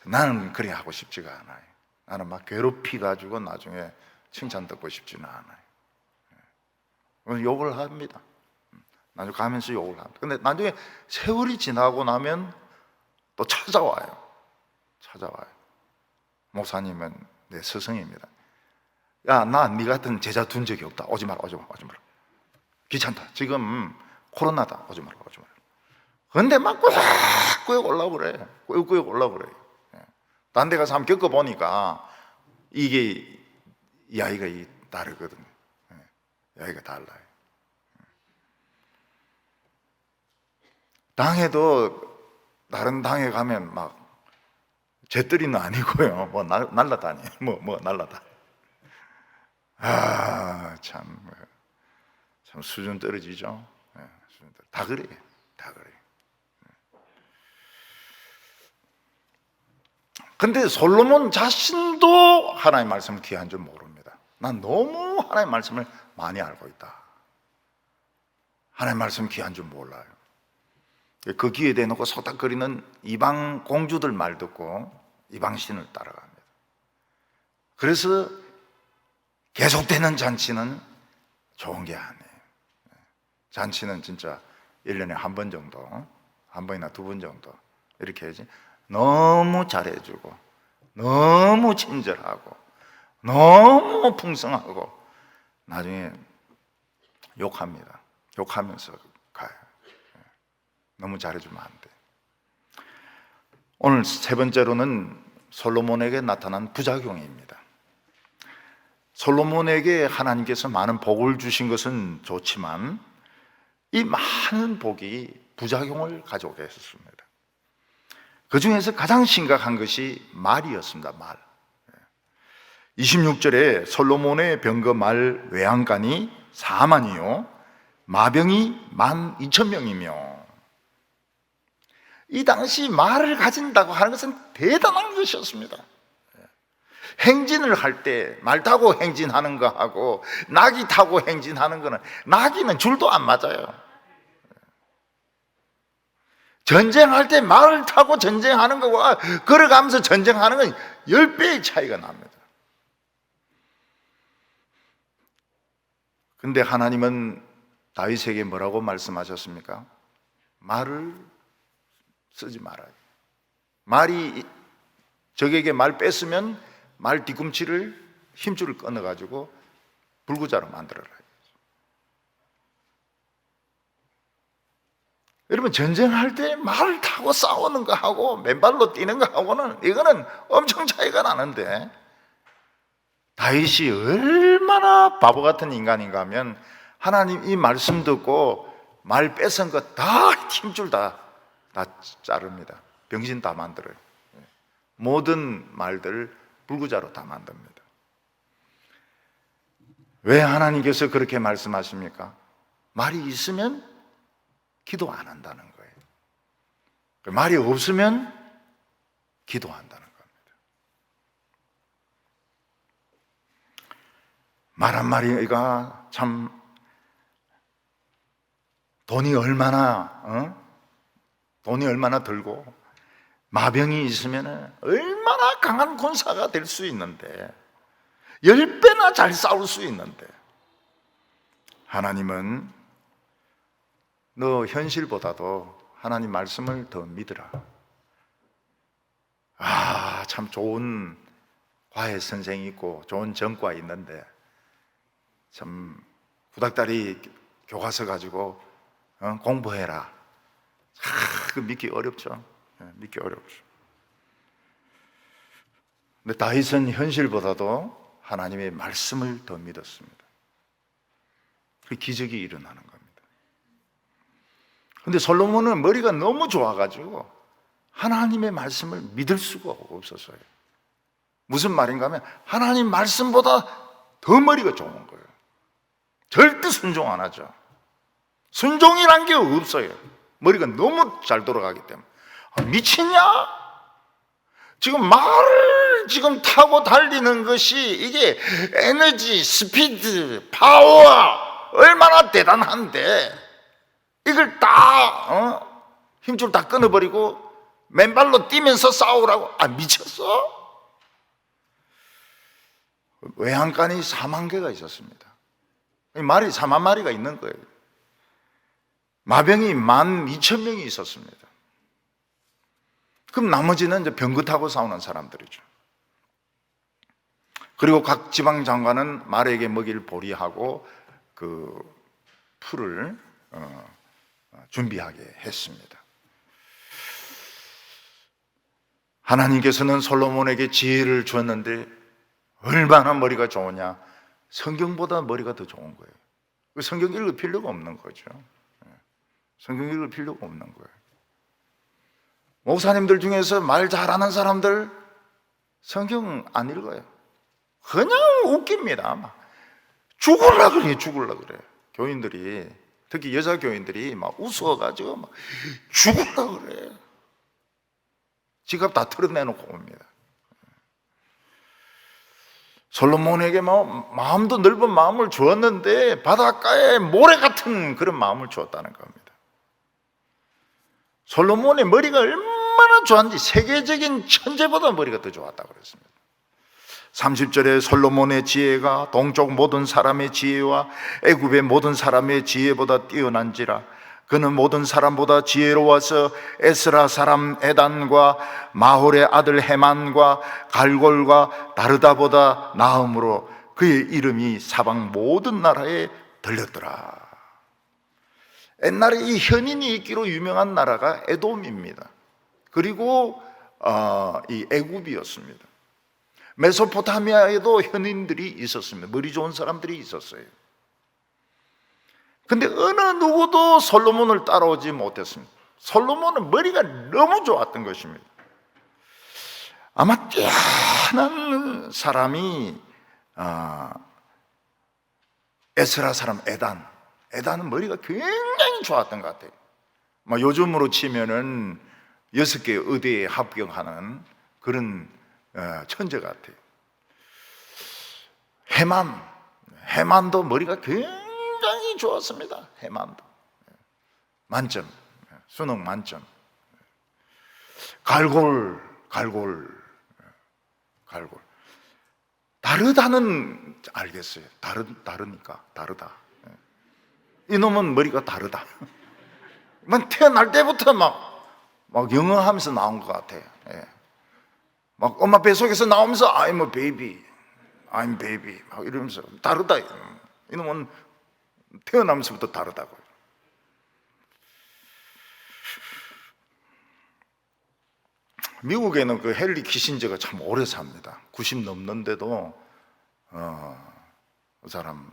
나는 그래 하고 싶지가 않아요. 나는 막 괴롭히 가지고 나중에 칭찬 듣고 싶지는 않아요. 욕을 합니다. 나중에 가면서 욕을 합니다. 근데 나중에 세월이 지나고 나면 또 찾아와요. 목사님은 내 스승입니다. 야, 나 네 같은 제자 둔 적이 없다. 오지 마라. 귀찮다. 지금 코로나다. 오지 마라. 근데 막 꾸역꾸역 올라오고 그래. 꾸역꾸역 올라오고 그래. 딴 데 가서 한번 겪어보니까 이게 이야기가 다르거든요. 이야기가 달라요. 당에도 다른 당에 가면 막 잿더리는 아니고요. 뭐 날라다니. 뭐 날라다니. 참 수준 떨어지죠. 다 그래요. 근데 솔로몬 자신도 하나님의 말씀을 귀한 줄 모릅니다. 난 너무 하나님의 말씀을 많이 알고 있다. 하나님의 말씀 귀한 줄 몰라요. 그 귀에 대놓고 소닥거리는 이방 공주들 말 듣고 이방 신을 따라갑니다. 그래서 계속되는 잔치는 좋은 게 아니에요. 잔치는 진짜 1년에 한 번 정도, 한 번이나 두 번 정도 이렇게 해야지. 너무 잘해주고 너무 친절하고 너무 풍성하고 나중에 욕합니다. 욕하면서 가요. 너무 잘해주면 안 돼. 오늘 세 번째로는 솔로몬에게 나타난 부작용입니다. 솔로몬에게 하나님께서 많은 복을 주신 것은 좋지만 이 많은 복이 부작용을 가져오게 했습니다. 그 중에서 가장 심각한 것이 말이었습니다. 말. 26절에 솔로몬의 병거 말 외양간이 4만이요 마병이 12,000명이며 이 당시 말을 가진다고 하는 것은 대단한 것이었습니다. 행진을 할 때 말 타고 행진하는 거하고 나귀 타고 행진하는 거는 나귀는 줄도 안 맞아요. 전쟁할 때 말을 타고 전쟁하는 거와 걸어가면서 전쟁하는 건 10배의 차이가 납니다. 근데 하나님은 다윗에게 뭐라고 말씀하셨습니까? 말을 쓰지 말아요. 말이 적에게 말 뺐으면 말 뒤꿈치를 힘줄을 끊어가지고 불구자로 만들어라. 여러분 전쟁할 때 말을 타고 싸우는 거하고 맨발로 뛰는 거하고는 이거는 엄청 차이가 나는데 다윗이 얼마나 바보 같은 인간인가 하면 하나님 이 말씀 듣고 말 뺏은 거 다 힘줄 다 자릅니다. 병신 다 만들어요. 모든 말들 불구자로 다 만듭니다. 왜 하나님께서 그렇게 말씀하십니까? 말이 있으면 기도 안 한다는 거예요. 말이 없으면 기도한다는 겁니다. 말 한마디가 참 돈이 얼마나 들고 마병이 있으면 얼마나 강한 군사가 될 수 있는데 10배나 잘 싸울 수 있는데 하나님은 너 현실보다도 하나님 말씀을 더 믿으라. 참 좋은 과외 선생이 있고 좋은 전과 있는데 참 구닥다리 교과서 가지고 공부해라. 그 믿기 어렵죠. 믿기 어렵죠. 근데 다윗은 현실보다도 하나님의 말씀을 더 믿었습니다. 그 기적이 일어나는 겁니다. 근데 솔로몬은 머리가 너무 좋아가지고 하나님의 말씀을 믿을 수가 없었어요. 무슨 말인가 하면 하나님 말씀보다 더 머리가 좋은 거예요. 절대 순종 안 하죠. 순종이란 게 없어요. 머리가 너무 잘 돌아가기 때문에. 미치냐? 지금 말을 지금 타고 달리는 것이 이게 에너지, 스피드, 파워 얼마나 대단한데 이걸 다 힘줄 다 끊어버리고 맨발로 뛰면서 싸우라고? 미쳤어? 외양간이 4만 개가 있었습니다. 말이 4만 마리가 있는 거예요. 마병이 12,000명이 있었습니다. 그럼 나머지는 이제 병거 타고 싸우는 사람들이죠. 그리고 각 지방 장관은 말에게 먹일 보리하고 그 풀을 준비하게 했습니다. 하나님께서는 솔로몬에게 지혜를 주었는데 얼마나 머리가 좋으냐? 성경보다 머리가 더 좋은 거예요. 성경 읽을 필요가 없는 거죠. 성경 읽을 필요가 없는 거예요. 목사님들 중에서 말 잘하는 사람들 성경 안 읽어요. 그냥 웃깁니다. 막 죽을라 그래. 교인들이, 특히 여자 교인들이 막 웃어가지고 막 죽을라 그래. 지갑 다 털어내놓고 옵니다. 솔로몬에게 마음도 넓은 마음을 주었는데 바닷가에 모래 같은 그런 마음을 주었다는 겁니다. 솔로몬의 머리가 얼마나 좋았는지 세계적인 천재보다 머리가 더 좋았다고 그랬습니다. 30절에 솔로몬의 지혜가 동쪽 모든 사람의 지혜와 애굽의 모든 사람의 지혜보다 뛰어난지라. 그는 모든 사람보다 지혜로워서 에스라 사람 에단과 마홀의 아들 헤만과 갈골과 다르다보다 나음으로 그의 이름이 사방 모든 나라에 들렸더라. 옛날에 이 현인이 있기로 유명한 나라가 에돔입니다. 그리고 이 애굽이었습니다. 메소포타미아에도 현인들이 있었습니다. 머리 좋은 사람들이 있었어요. 근데 어느 누구도 솔로몬을 따라오지 못했습니다. 솔로몬은 머리가 너무 좋았던 것입니다. 아마 뛰어난 사람이 에스라 사람 에단은 머리가 굉장히 좋았던 것 같아요. 요즘으로 치면은 6개 의대에 합격하는 그런 천재 같아요. 헤만도 머리가 굉장히 좋았습니다. 헤만도 만점, 수능 만점. 갈골. 다르다는 알겠어요. 다르니까 다르다. 이놈은 머리가 다르다. 태어날 때부터 막 영어하면서 나온 것 같아. 막 엄마 뱃속에서 나오면서 I'm a baby, I'm baby 막 이러면서 다르다. 이놈은 태어나면서부터 다르다고요. 미국에는 그 헨리 키신저가 참 오래 삽니다. 90 넘는데도 그 사람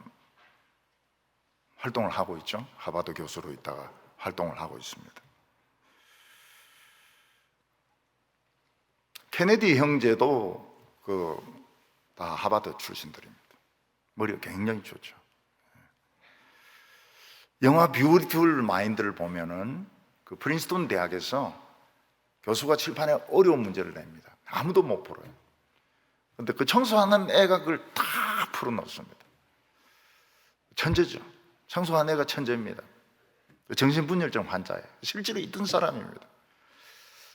활동을 하고 있죠. 하버드 교수로 있다가 활동을 하고 있습니다. 케네디 형제도 다 하버드 출신들입니다. 머리가 굉장히 좋죠. 영화 뷰티풀 마인드를 보면은 그 프린스턴 대학에서 교수가 칠판에 어려운 문제를 냅니다. 아무도 못 풀어요. 근데 그 청소하는 애가 그걸 다 풀어놓습니다. 천재죠. 청소하는 애가 천재입니다. 정신분열증 환자예요. 실제로 있던 사람입니다.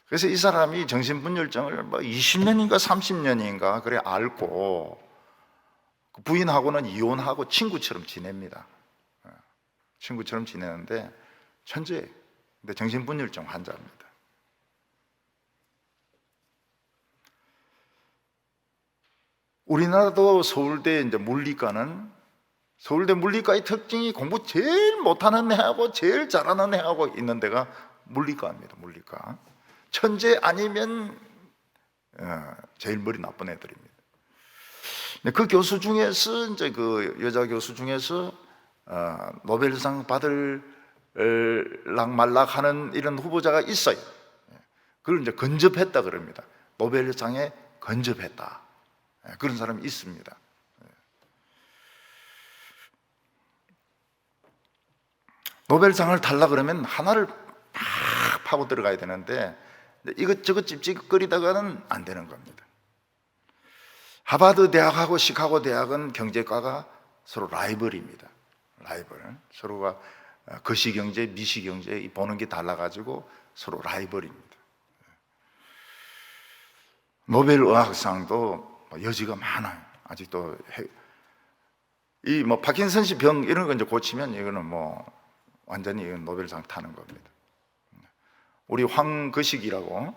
그래서 이 사람이 정신분열증을 20년인가 30년인가 그래 앓고 부인하고는 이혼하고 친구처럼 지냅니다. 친구처럼 지내는데 천재예요. 근데 정신분열증 환자입니다. 우리나라도 서울대 이제 물리과는 서울대 물리과의 특징이 공부 제일 못하는 애하고 제일 잘하는 애하고 있는 데가 물리과입니다. 물리과. 천재 아니면 제일 머리 나쁜 애들입니다. 그 교수 중에서 이제 그 여자 교수 중에서 노벨상 받을락 말락 하는 이런 후보자가 있어요. 그걸 이제 근접했다 그럽니다. 노벨상에 근접했다. 그런 사람이 있습니다. 노벨상을 달라 그러면 하나를 팍 파고 들어가야 되는데 이것저것 찝찝거리다가는 안 되는 겁니다. 하버드 대학하고 시카고 대학은 경제과가 서로 라이벌입니다. 라이벌. 서로가 거시경제, 미시경제 보는 게 달라가지고 서로 라이벌입니다. 노벨 의학상도 여지가 많아요. 아직도 이 파킨슨씨 병 이런 거 이제 고치면 이거는 완전히 노벨상 타는 겁니다. 우리 황거식이라고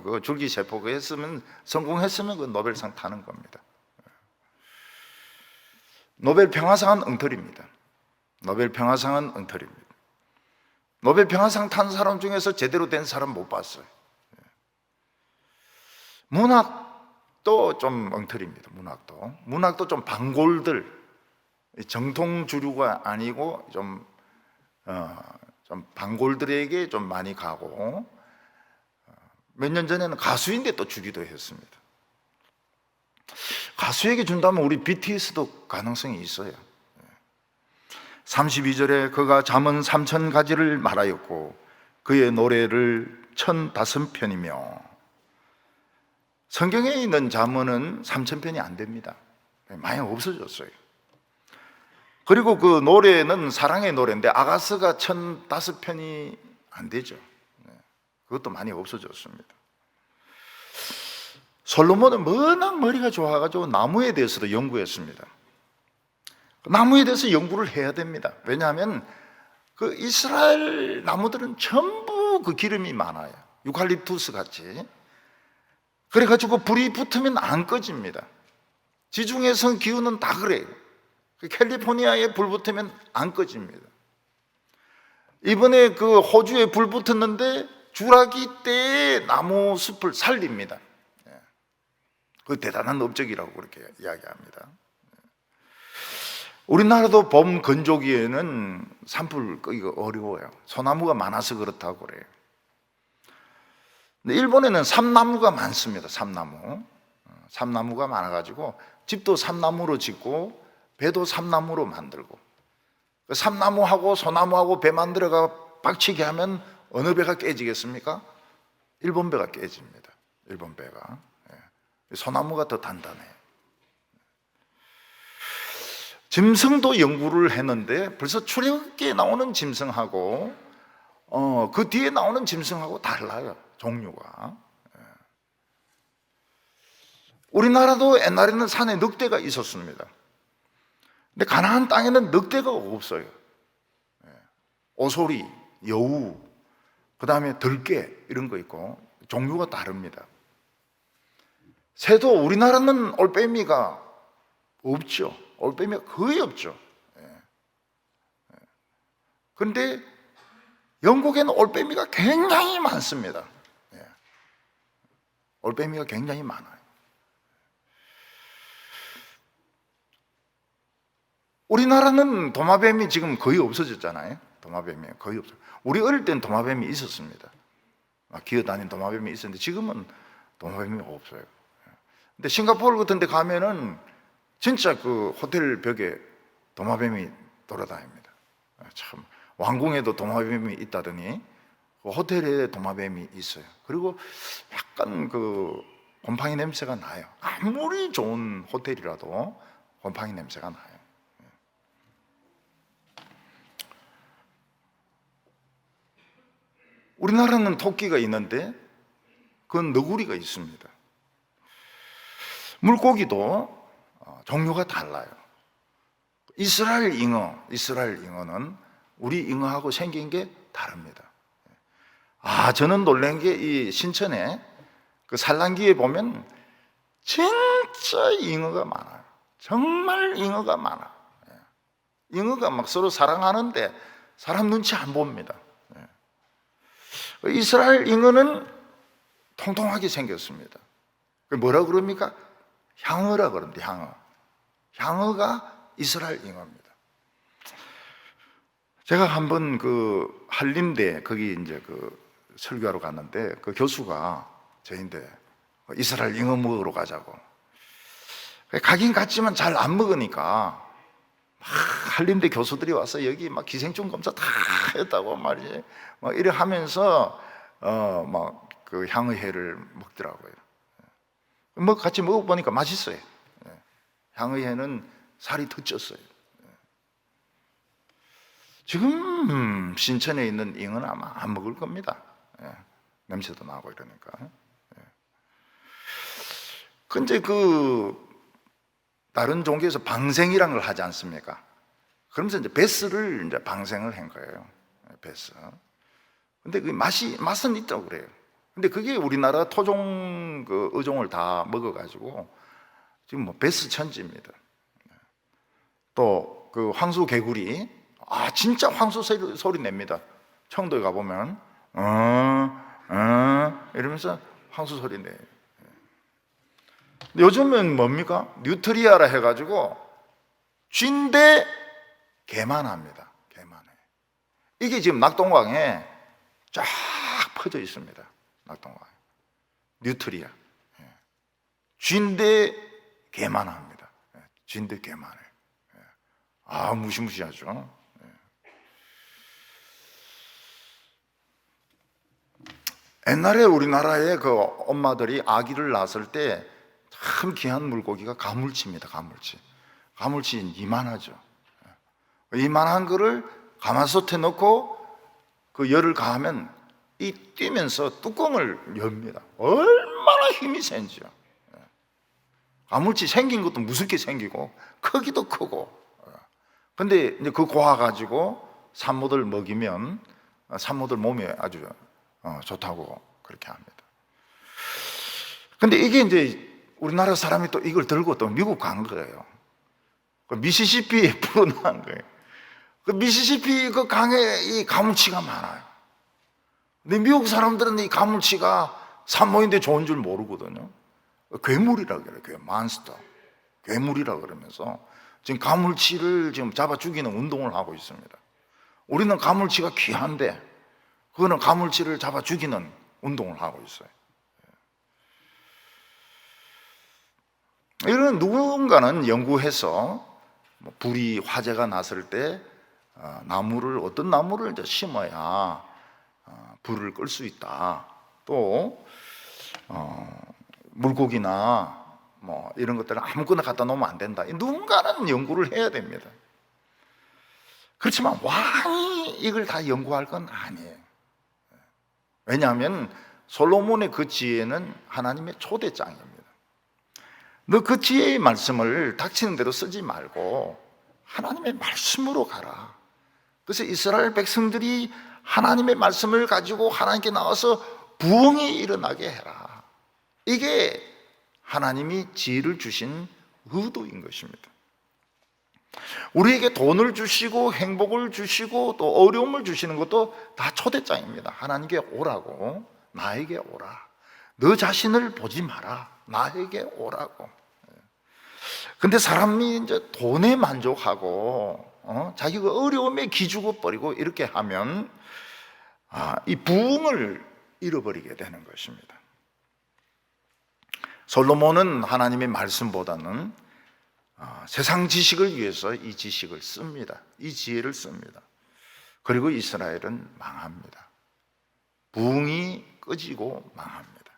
그 줄기세포 그 했으면 성공했으면 그 노벨상 타는 겁니다. 노벨 평화상은 엉터리입니다. 노벨 평화상은 엉터리입니다. 노벨 평화상 탄 사람 중에서 제대로 된 사람 못 봤어요. 문학도 좀 엉터리입니다. 문학도 좀 방골들, 정통 주류가 아니고 좀 방골들에게 좀 많이 가고, 몇 년 전에는 가수인데 또 주기도 했습니다. 가수에게 준다면 우리 BTS도 가능성이 있어요. 32절에 그가 잠언 3000가지를 말하였고 그의 노래를 1005편이며, 성경에 있는 잠언은 3000편이 안 됩니다. 많이 없어졌어요. 그리고 그 노래는 사랑의 노래인데 아가스가 1005편이 안 되죠. 그것도 많이 없어졌습니다. 솔로몬은 워낙 머리가 좋아가지고 나무에 대해서도 연구했습니다. 나무에 대해서 연구를 해야 됩니다. 왜냐하면 그 이스라엘 나무들은 전부 그 기름이 많아요. 유칼립투스 같이. 그래가지고 불이 붙으면 안 꺼집니다. 지중해성 기후는 다 그래요. 캘리포니아에 불 붙으면 안 꺼집니다. 이번에 그 호주에 불 붙었는데 주라기 때에 나무 숲을 살립니다. 그 대단한 업적이라고 그렇게 이야기합니다. 우리나라도 봄 건조기에는 산불 끄기가 어려워요. 소나무가 많아서 그렇다고 그래요. 근데 일본에는 삼나무가 많습니다. 삼나무가 많아가지고 집도 삼나무로 짓고 배도 삼나무로 만들고, 삼나무하고 소나무하고 배 만들어가 박치기 하면 어느 배가 깨지겠습니까? 일본 배가 깨집니다. 일본 배가. 소나무가 더 단단해요. 짐승도 연구를 했는데 벌써 출애굽기에 나오는 짐승하고 그 뒤에 나오는 짐승하고 달라요. 종류가. 우리나라도 옛날에는 산에 늑대가 있었습니다. 근데 가나안 땅에는 늑대가 없어요. 오소리, 여우, 그 다음에 들개 이런 거 있고 종류가 다릅니다. 새도 우리나라는 올빼미가 없죠. 올빼미가 거의 없죠. 그런데 영국에는 올빼미가 굉장히 많습니다. 올빼미가 굉장히 많아요. 우리나라는 도마뱀이 지금 거의 없어졌잖아요. 도마뱀이 거의 없어요. 우리 어릴 땐 도마뱀이 있었습니다. 기어다니는 도마뱀이 있었는데 지금은 도마뱀이 없어요. 근데 싱가포르 같은 데 가면은 진짜 그 호텔 벽에 도마뱀이 돌아다닙니다. 참, 왕궁에도 도마뱀이 있다더니 그 호텔에 도마뱀이 있어요. 그리고 약간 그 곰팡이 냄새가 나요. 아무리 좋은 호텔이라도 곰팡이 냄새가 나요. 우리나라는 토끼가 있는데 그건 너구리가 있습니다. 물고기도 종류가 달라요. 이스라엘 잉어는 우리 잉어하고 생긴 게 다릅니다. 저는 놀란 게 이 신천에 그 산란기에 보면 진짜 잉어가 많아요. 정말 잉어가 많아. 잉어가 막 서로 사랑하는데 사람 눈치 안 봅니다. 이스라엘 잉어는 통통하게 생겼습니다. 뭐라 그럽니까? 향어라 그럽니다. 향어가 이스라엘 잉어입니다. 제가 한번 그 한림대 거기 이제 그 설교하러 갔는데 그 교수가 저인데 이스라엘 잉어 먹으러 가자고. 가긴 갔지만 잘 안 먹으니까 막 한림대 교수들이 와서 여기 막 기생충 검사 다 했다고 말이지. 막 이래 하면서 막 그 향어회를 먹더라고요. 뭐 같이 먹어보니까 맛있어요. 향어회는 살이 더 쪘어요. 지금 신천에 있는 잉어는 아마 안 먹을 겁니다. 냄새도 나고 이러니까. 근데 그 다른 종교에서 방생이라는 걸 하지 않습니까? 그러면서 이제 베스를 이제 방생을 한 거예요. 베스. 근데 그 맛은 있다고 그래요. 근데 그게 우리나라 토종 그 어종을 다 먹어가지고 지금 뭐 베스 천지입니다. 또 그 황수 개구리, 진짜 황수 소리 냅니다. 청도에 가보면 이러면서 황수 소리 내요. 요즘은 뭡니까? 뉴트리아라 해가지고 쥐인데 개만 합니다. 개만 해. 이게 지금 낙동강에 쫙 퍼져 있습니다. 낙동강 뉴트리아. 쥐인데 개만 합니다. 쥐인데 개만 해. 무시무시하죠. 옛날에 우리나라의 그 엄마들이 아기를 낳았을 때 참 귀한 물고기가 가물치입니다. 가물치 이만하죠. 이만한 거를 가마솥에 넣고 그 열을 가하면 이 뛰면서 뚜껑을 엽니다. 얼마나 힘이 센지요. 가물치 생긴 것도 무섭게 생기고 크기도 크고. 근데 이제 그 고아 가지고 산모들 먹이면 산모들 몸에 아주 좋다고 그렇게 합니다. 근데 이게 이제 우리나라 사람이 또 이걸 들고 또 미국 간 거예요. 그 미시시피에 불어난 거예요. 그 미시시피 그 강에 이 가물치가 많아요. 근데 미국 사람들은 이 가물치가 산모인데 좋은 줄 모르거든요. 괴물이라 그래요. 몬스터. 괴물이라 그러면서 지금 가물치를 지금 잡아 죽이는 운동을 하고 있습니다. 우리는 가물치가 귀한데 그거는 가물치를 잡아 죽이는 운동을 하고 있어요. 이런 누군가는 연구해서 불이 화재가 났을 때 어떤 나무를 이제 심어야 불을 끌 수 있다. 또 물고기나 뭐 이런 것들은 아무거나 갖다 놓으면 안 된다. 누군가는 연구를 해야 됩니다. 그렇지만 왕이 이걸 다 연구할 건 아니에요. 왜냐하면 솔로몬의 그 지혜는 하나님의 초대장입니다. 너 그 지혜의 말씀을 닥치는 대로 쓰지 말고 하나님의 말씀으로 가라. 그래서 이스라엘 백성들이 하나님의 말씀을 가지고 하나님께 나와서 부흥이 일어나게 해라. 이게 하나님이 지혜를 주신 의도인 것입니다. 우리에게 돈을 주시고 행복을 주시고 또 어려움을 주시는 것도 다 초대장입니다. 하나님께 오라고, 나에게 오라. 너 자신을 보지 마라. 나에게 오라고. 근데 사람이 이제 돈에 만족하고 자기가 어려움에 기죽어 버리고 이렇게 하면 이 부흥을 잃어버리게 되는 것입니다. 솔로몬은 하나님의 말씀보다는 세상 지식을 위해서 이 지식을 씁니다. 이 지혜를 씁니다. 그리고 이스라엘은 망합니다. 부흥이 꺼지고 망합니다.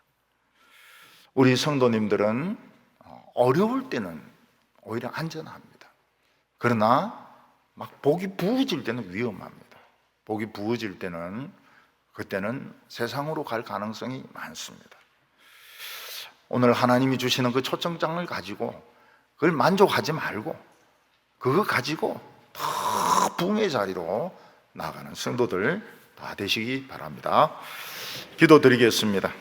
우리 성도님들은 어려울 때는 오히려 안전합니다. 그러나 막 복이 부어질 때는 위험합니다. 복이 부어질 때는 그때는 세상으로 갈 가능성이 많습니다. 오늘 하나님이 주시는 그 초청장을 가지고 그걸 만족하지 말고 그거 가지고 더 부흥의 자리로 나가는 성도들 다 되시기 바랍니다. 기도드리겠습니다.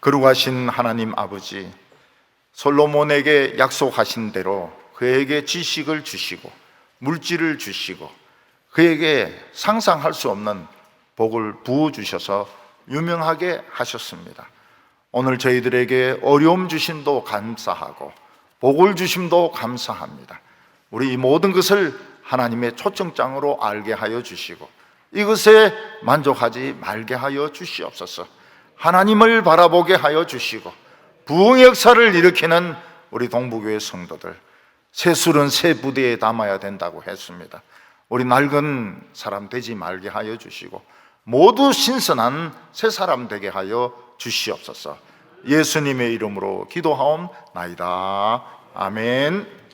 거룩하신 하나님 아버지, 솔로몬에게 약속하신 대로 그에게 지식을 주시고 물질을 주시고 그에게 상상할 수 없는 복을 부어주셔서 유명하게 하셨습니다. 오늘 저희들에게 어려움 주심도 감사하고 복을 주심도 감사합니다. 우리 이 모든 것을 하나님의 초청장으로 알게 하여 주시고 이것에 만족하지 말게 하여 주시옵소서. 하나님을 바라보게 하여 주시고 부흥의 역사를 일으키는 우리 동부교회 성도들, 새 술은 새 부대에 담아야 된다고 했습니다. 우리 낡은 사람 되지 말게 하여 주시고 모두 신선한 새 사람 되게 하여 주시옵소서. 예수님의 이름으로 기도하옵나이다. 아멘.